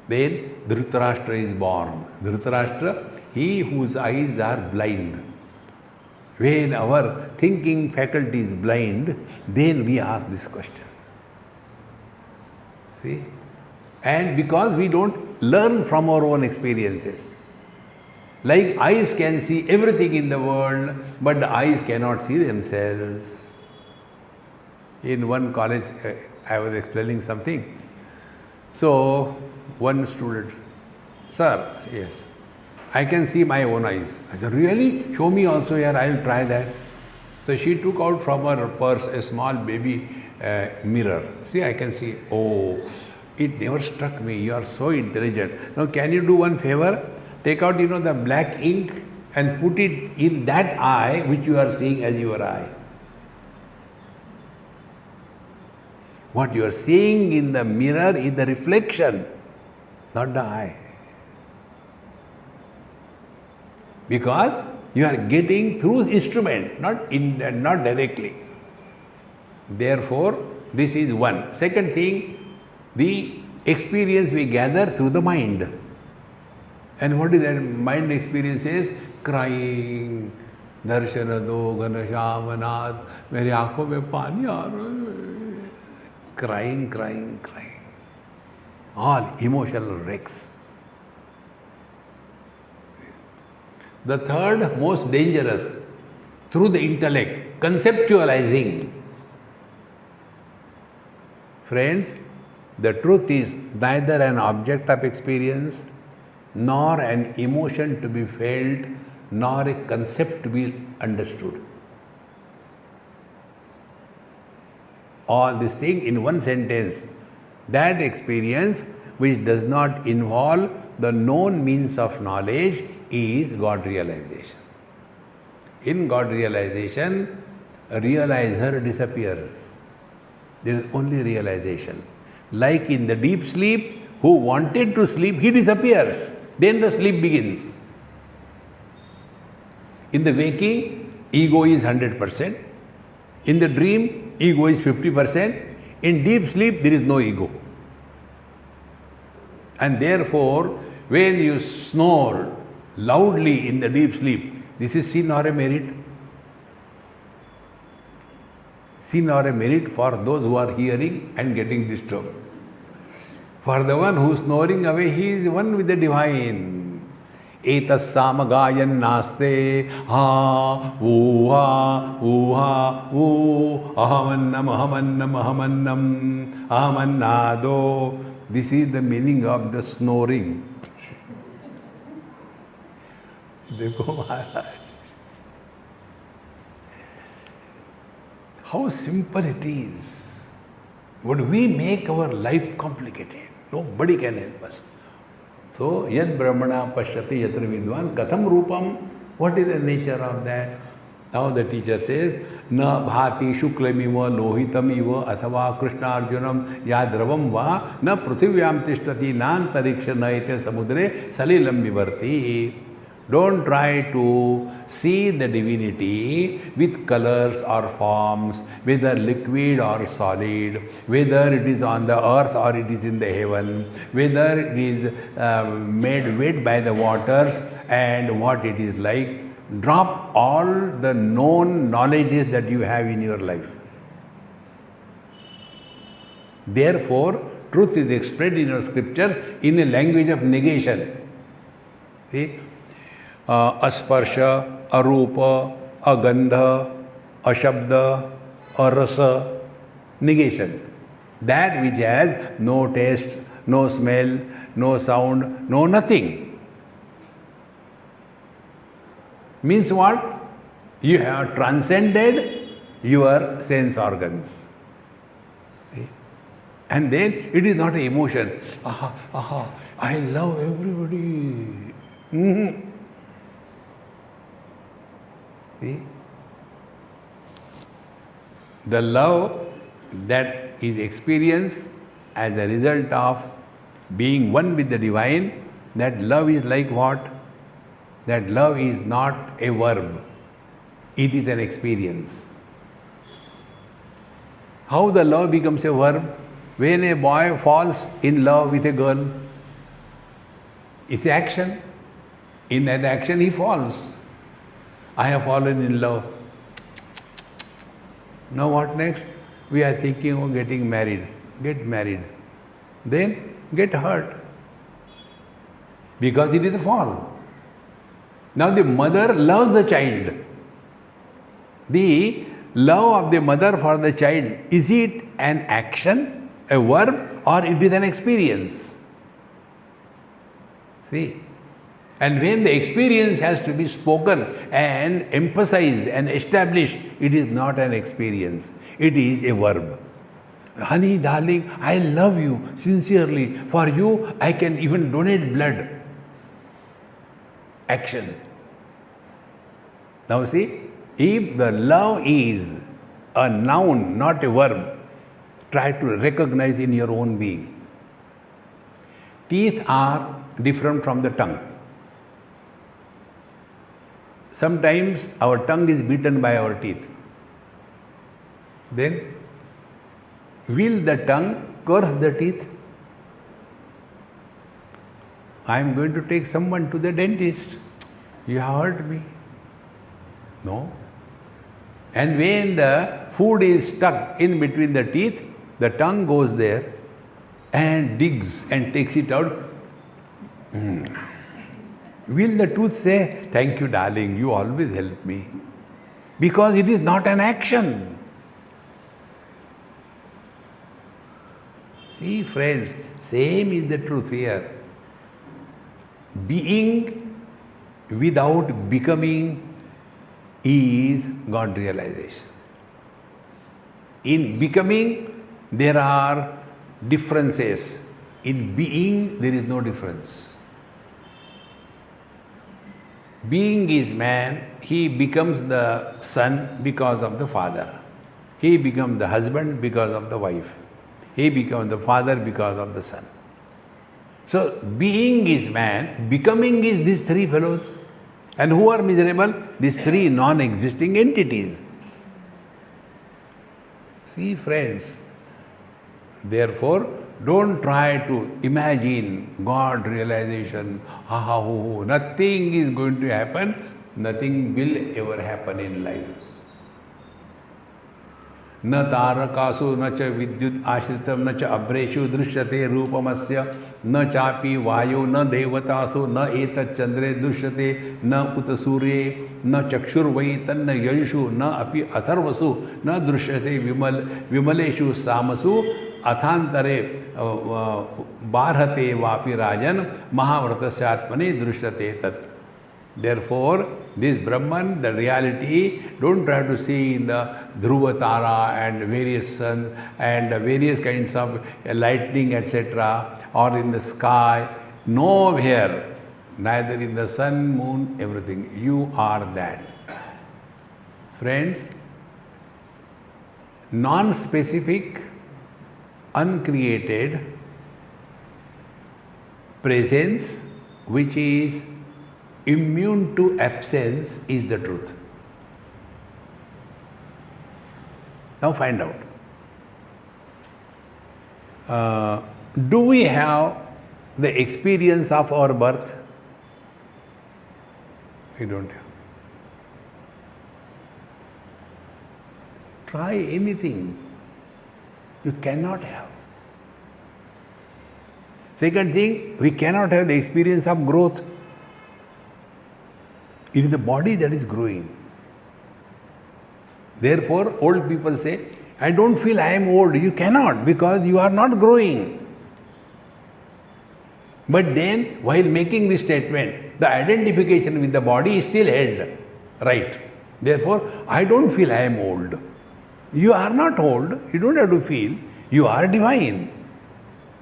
then Dhritarashtra is born. Dhritarashtra, he whose eyes are blind. When our thinking faculty is blind, then we ask these questions. See? And because we don't learn from our own experiences. Like eyes can see everything in the world, but the eyes cannot see themselves. In one college, I was explaining something. So, one student, sir, yes, I can see my own eyes. I said, really? Show me also here, I will try that. So, she took out from her purse a small baby mirror. See, I can see, oh, it never struck me. You are so intelligent. Now, can you do one favor? Take out, the black ink and put it in that eye which you are seeing as your eye. What you are seeing in the mirror is the reflection, not the eye. Because you are getting through instrument, not directly. Therefore, this is one. Second thing, the experience we gather through the mind. And what is that mind experience is? Crying, darshana do ghana shamanat, mere aankhon mein pani aa raha hai. Crying. All emotional wrecks. The third most dangerous, through the intellect, conceptualizing. Friends, the truth is neither an object of experience, nor an emotion to be felt, nor a concept to be understood. All this thing in one sentence. That experience which does not involve the known means of knowledge is God realization. In God realization, a realizer disappears. There is only realization. Like in the deep sleep, who wanted to sleep, he disappears. Then the sleep begins. In the waking, ego is 100%. In the dream, ego is 50%. In deep sleep, there is no ego. And therefore, when you snore loudly in the deep sleep, this is sin or a merit? Sin or a merit for those who are hearing and getting disturbed. For the one who is snoring away, he is one with the divine. Etas samagayan naste ha ooh ahamannam ahamannado. This is the meaning of the snoring. Dekho Maharaj. How simple it is. But we make our life complicated. Nobody can help us. So, yad brahmana pashyati yatra vidwan katham rupam. What is the nature of that? Now the teacher says, na bhati shuklamiva lohitam iva athava krishna arjunam yadravam va na pruthivyam tishtati nantariksha naite samudre salilam vivarti. Don't try to see the divinity with colors or forms, whether liquid or solid, whether it is on the earth or it is in the heaven, whether it is made wet by the waters and what it is like. Drop all the known knowledges that you have in your life. Therefore, truth is expressed in your scriptures in a language of negation. See? Asparsha, arupa, agandha, ashabda, arasa, negation. That which has no taste, no smell, no sound, no nothing. Means what? You have transcended your sense organs. And then it is not an emotion. I love everybody. See? The love that is experienced as a result of being one with the divine, that love is like what? That love is not a verb. It is an experience. How the love becomes a verb? When a boy falls in love with a girl, it's an action. In that action he falls. I have fallen in love. Now what next? We are thinking of getting married. Get married. Then get hurt. Because it is a fall. Now the mother loves the child. The love of the mother for the child, is it an action, a verb, or it is an experience? See? And when the experience has to be spoken and emphasized and established, it is not an experience. It is a verb. Honey, darling, I love you sincerely. For you, I can even donate blood. Action. Now see, if the love is a noun, not a verb, try to recognize in your own being. Teeth are different from the tongue. Sometimes our tongue is beaten by our teeth. Then, will the tongue curse the teeth? I am going to take someone to the dentist. You have hurt me. No. And when the food is stuck in between the teeth, the tongue goes there and digs and takes it out. Will the tooth say, thank you, darling, you always help me? Because it is not an action. See, friends, same is the truth here. Being without becoming is God realization. In becoming, there are differences. In being, there is no difference. Being is man, he becomes the son because of the father. He becomes the husband because of the wife. He becomes the father because of the son. So, being is man, becoming is these three fellows. And who are miserable? These three non-existing entities. See, friends, therefore, don't try to imagine God realization, ha ha ho ho. Nothing is going to happen, nothing will ever happen in life. न तारकासु न च विद्युत आश्रितं न च अभ्रेषु दृश्यते रूपमस्य न चापि वायु न देवतासु न एतच्चन्द्रे दृश्यते न उत सूर्ये न चक्षुर्वै तन्न यजुषु न अपि अथर्वसु न दृश्यते विमलेषु सामसु अथांतरे बार्हते वापि राजन महाव्रतस्यात्मने दृश्यते तत्. Therefore, this Brahman, the reality, don't try to see in the Dhruva Tara and various suns and various kinds of lightning, etc., or in the sky. Nowhere, neither in the sun, moon, everything. You are that. Friends, non-specific, uncreated presence, which is immune to absence, is the truth. Now find out. Do we have the experience of our birth? We don't have. Try anything. You cannot have. Second thing, we cannot have the experience of growth. It is the body that is growing. Therefore, old people say, I don't feel I am old. You cannot, because you are not growing. But then, while making this statement, the identification with the body is still held. Right. Therefore, I don't feel I am old. You are not old. You don't have to feel. You are divine.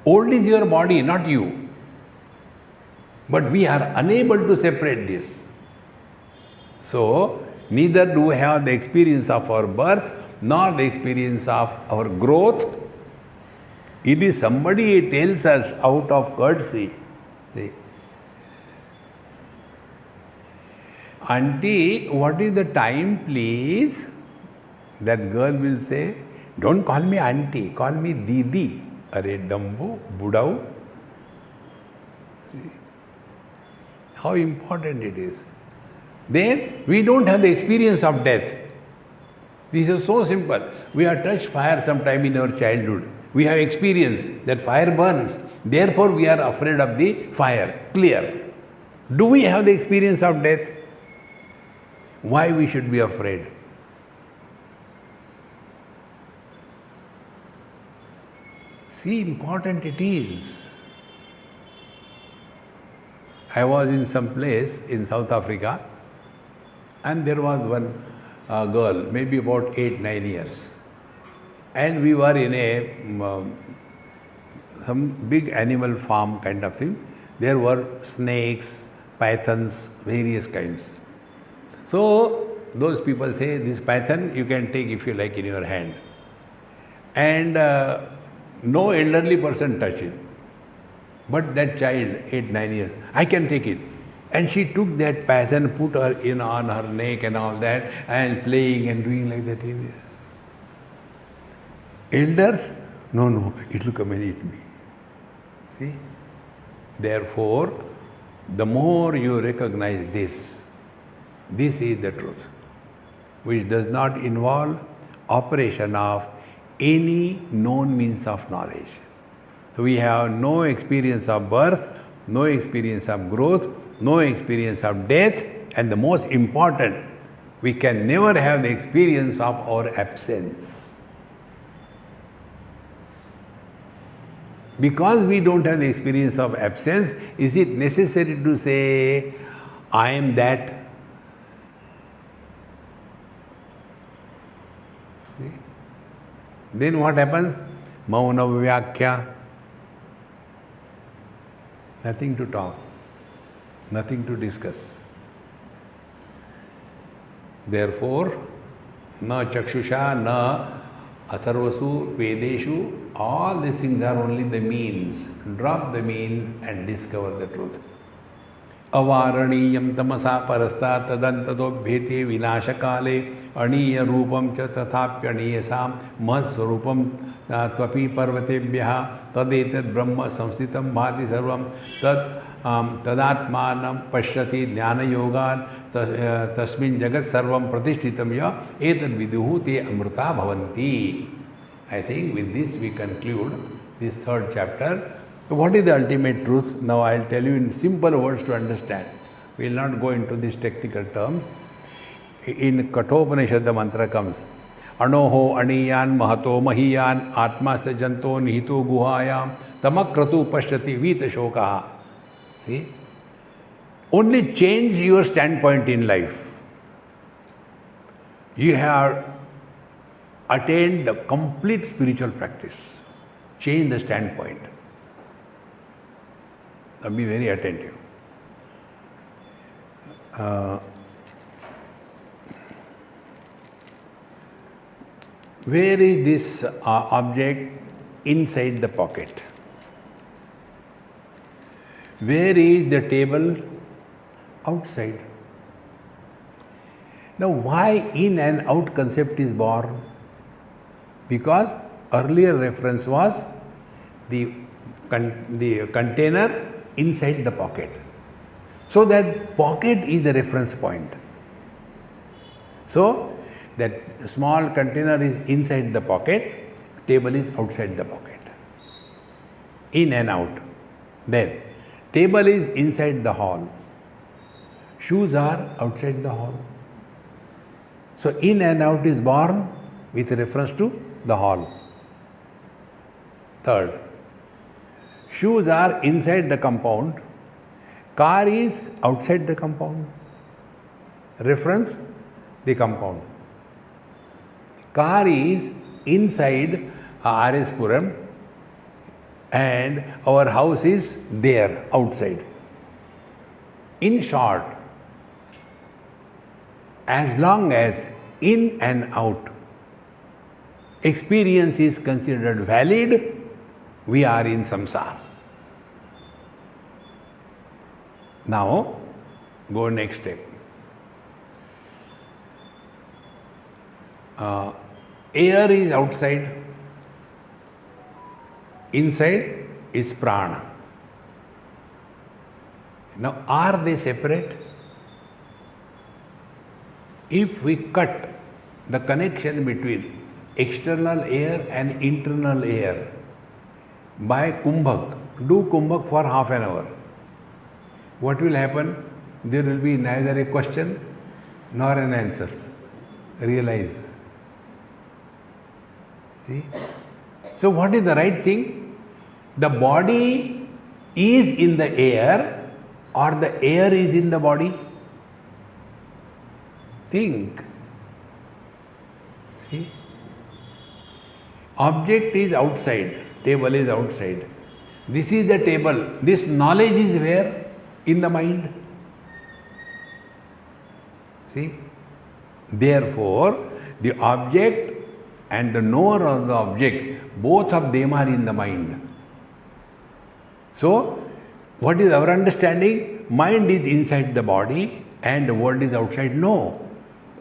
Old is your body, not you. But we are unable to separate this. So, neither do we have the experience of our birth nor the experience of our growth. It is somebody tells us out of courtesy. See. Auntie, what is the time, please? That girl will say, don't call me auntie, call me Didi. Are Dumbo, Budau. How important it is. Then we don't have the experience of death. This is so simple. We have touched fire sometime in our childhood. We have experienced that fire burns. Therefore, we are afraid of the fire. Clear. Do we have the experience of death? Why we should be afraid? See, important it is. I was in some place in South Africa, and there was one girl, maybe about 8-9 years. And we were in a some big animal farm kind of thing. There were snakes, pythons, various kinds. So those people say, this python you can take if you like in your hand. And no elderly person touch it. But that child, 8-9 years, I can take it. And she took that python, put her in on her neck and all that, and playing and doing like that. Elders, no, it will come and eat me. See? Therefore, the more you recognize this is the truth, which does not involve operation of any known means of knowledge. So we have no experience of birth, no experience of growth, no experience of death, and the most important, we can never have the experience of our absence. Because we don't have the experience of absence, is it necessary to say, I am that? See? Then what happens? Mauna Vyakhya. Nothing to talk, nothing to discuss. Therefore, na chakshusha, na Atharvasu, Vedeshu, all these things are only the means. Drop the means and discover the truth. Avaraniyam tamasa parasta tadantadobhyete vinashakale aniya rupam cha tathapyaniyasam mahaswarupam tvapi parvatebhyaha tadetat brahma samstitam bhati sarvam tad tadatmanam pashyati jnana yogan tasmin jagat sarvam pratishthitam ya etad viduhu te amrita bhavanti. I think with this we conclude this third chapter. What is the ultimate truth? Now I will tell you in simple words to understand. We will not go into these technical terms. In Kathopanishad the mantra comes, Anoho aniyan mahato mahiyan atmasta janto nihito guhayam tamakratu pashyati vita shokaha. See? Only change your standpoint in life. You have attained the complete spiritual practice. Change the standpoint. Be very attentive. Where is this object? Inside the pocket. Where is the table? Outside. Now, why in and out concept is born? Because earlier reference was the container inside the pocket. So that pocket is the reference point. So that small container is inside the pocket, table is outside the pocket. In and out. Then table is inside the hall. Shoes are outside the hall. So in and out is born with reference to the hall. Third, shoes are inside the compound, car is outside the compound. Reference the compound. Car is inside R.S. Puram and our house is there outside. In short, as long as in and out experience is considered valid, we are in samsara. Now, go next step. Air is outside, inside is prana. Now, are they separate? If we cut the connection between external air and internal air by kumbhak, do kumbhak for half an hour. What will happen? There will be neither a question nor an answer. Realize. See? So what is the right thing? The body is in the air or the air is in the body? Think. See? Object is outside, table is outside. This is the table. This knowledge is where? In the mind. See? Therefore, the object and the knower of the object, both of them are in the mind. So, what is our understanding? Mind is inside the body and the world is outside. No.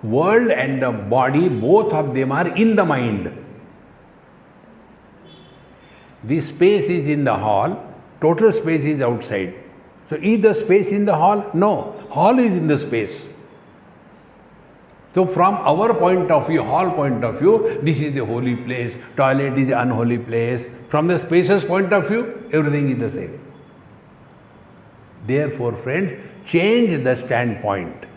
World and the body, both of them are in the mind. This space is in the hall, total space is outside. So, is the space in the hall? No. Hall is in the space. So, from our point of view, hall point of view, this is the holy place, toilet is the unholy place. From the spaces point of view, everything is the same. Therefore, friends, change the standpoint.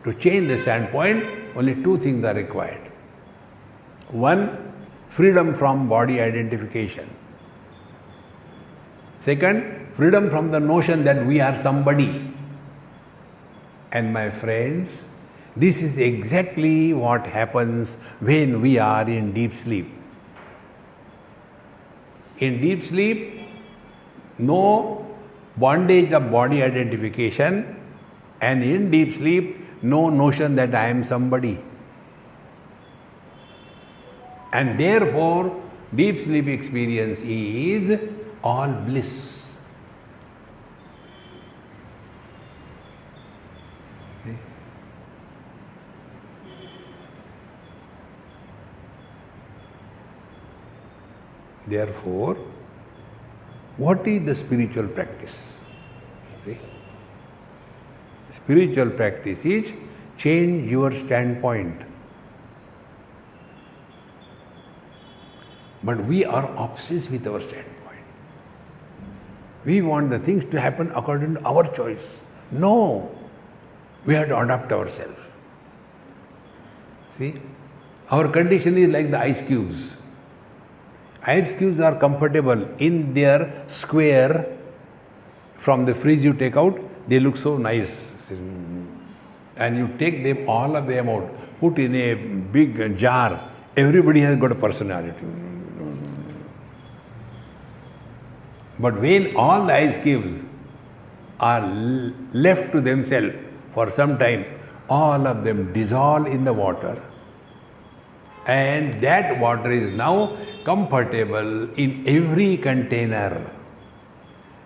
To change the standpoint, only two things are required. One, freedom from body identification. Second, freedom from the notion that we are somebody. And my friends, this is exactly what happens when we are in deep sleep. In deep sleep, no bondage of body identification, and in deep sleep, no notion that I am somebody. And therefore, deep sleep experience is all bliss. See? Therefore, what is the spiritual practice? See? Spiritual practice is change your standpoint. But we are obsessed with our standpoint. We want the things to happen according to our choice. No, we have to adapt ourselves. See, our condition is like the ice cubes. Ice cubes are comfortable in their square. From the fridge you take out, they look so nice. And you take them, all of them out, put in a big jar. Everybody has got a personality. But when all the ice cubes are left to themselves for some time, all of them dissolve in the water, and that water is now comfortable in every container.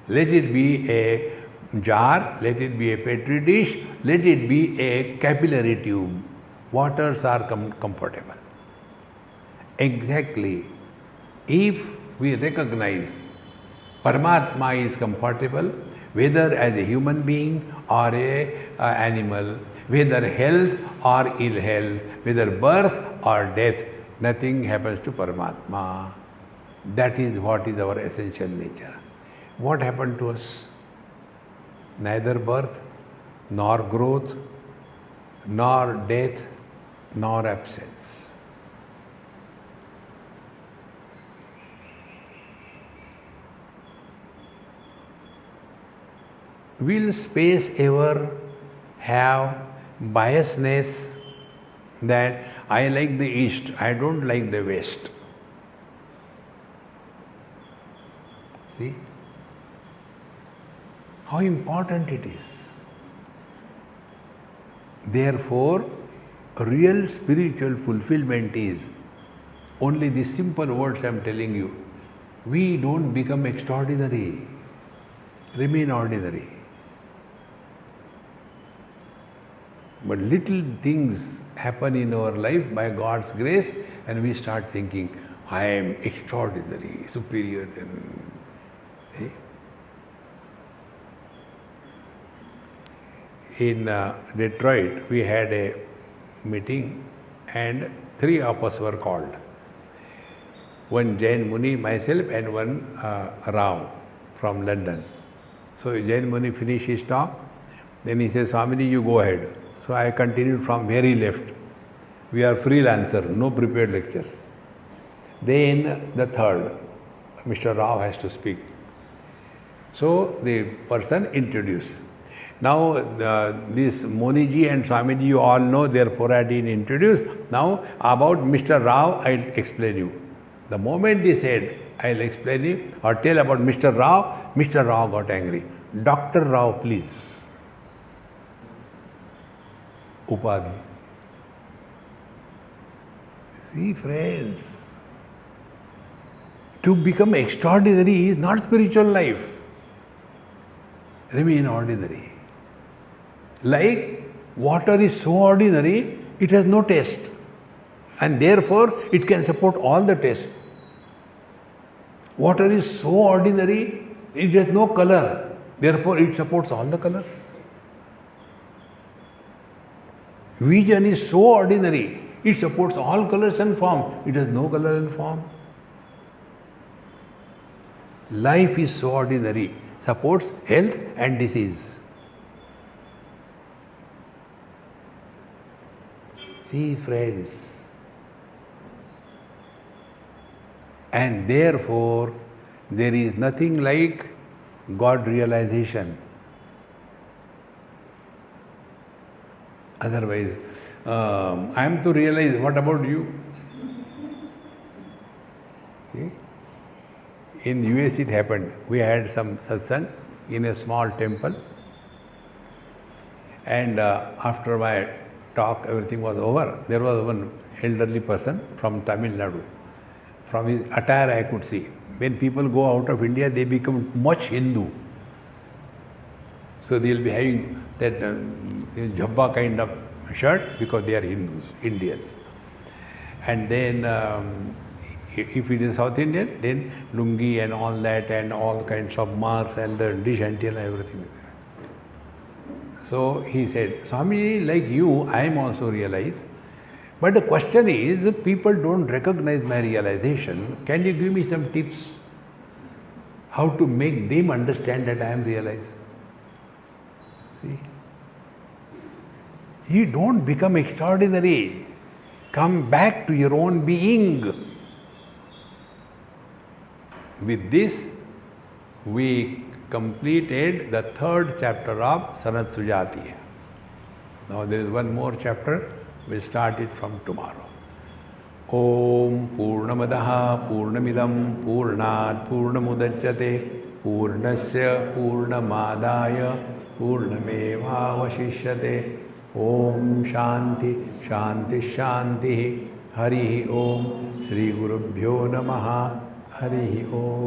Let it be a jar, let it be a petri dish, let it be a capillary tube. Waters are comfortable. Exactly. If we recognize Paramatma is comfortable, whether as a human being or an animal, whether health or ill health, whether birth or death, nothing happens to Paramatma. That is what is our essential nature. What happened to us? Neither birth, nor growth, nor death, nor absence. Will space ever have biasness that I like the East, I don't like the West? See? How important it is. Therefore, real spiritual fulfillment is only these simple words I am telling you. We don't become extraordinary, remain ordinary. But little things happen in our life by God's grace, and we start thinking, I am extraordinary, superior than. See? In Detroit, we had a meeting and 3 of us were called. One Jain Muni, myself, and one Rao from London. So Jain Muni finished his talk. Then he says, Swamiji, you go ahead. So I continued from where he left. We are freelancer, no prepared lectures. Then the third, Mr. Rao has to speak. So the person introduced. Now this Moniji and Swamiji, you all know, therefore I didn't introduce. Now about Mr. Rao, I'll explain you. The moment he said, I'll explain you or tell about Mr. Rao got angry. Dr. Rao, please. Upadhi. See, friends, to become extraordinary is not spiritual life. Remain ordinary. Like water is so ordinary, it has no taste. And therefore, it can support all the tastes. Water is so ordinary, it has no color. Therefore, it supports all the colors. Vision is so ordinary, it supports all colors and form. It has no color and form. Life is so ordinary, supports health and disease. See, friends, and therefore there is nothing like God realization. Otherwise, I am to realize, what about you? See? In US it happened. We had some satsang in a small temple, and after my talk, everything was over. There was one elderly person from Tamil Nadu. From his attire I could see. When people go out of India, they become much Hindu. So they'll be having that jhabba kind of shirt because they are Hindus, Indians. And then if it is South Indian, then lungi and all that and all kinds of marks and the dish until everything is there. So he said, Swami, like you, I am also realized. But the question is, people don't recognize my realization. Can you give me some tips how to make them understand that I am realized? See? You don't become extraordinary. Come back to your own being. With this, we completed the third chapter of Sanat Sujatiya. Now there is one more chapter. We'll start it from tomorrow. Om Purnamadaha Purnamidam Purnat Purnamudachyate Purnasya Purnamadaya Purnamevavashishyate. Om Shanti Shanti Shanti. Hari Om. Shri Gurubhyo Namaha. Hari Om.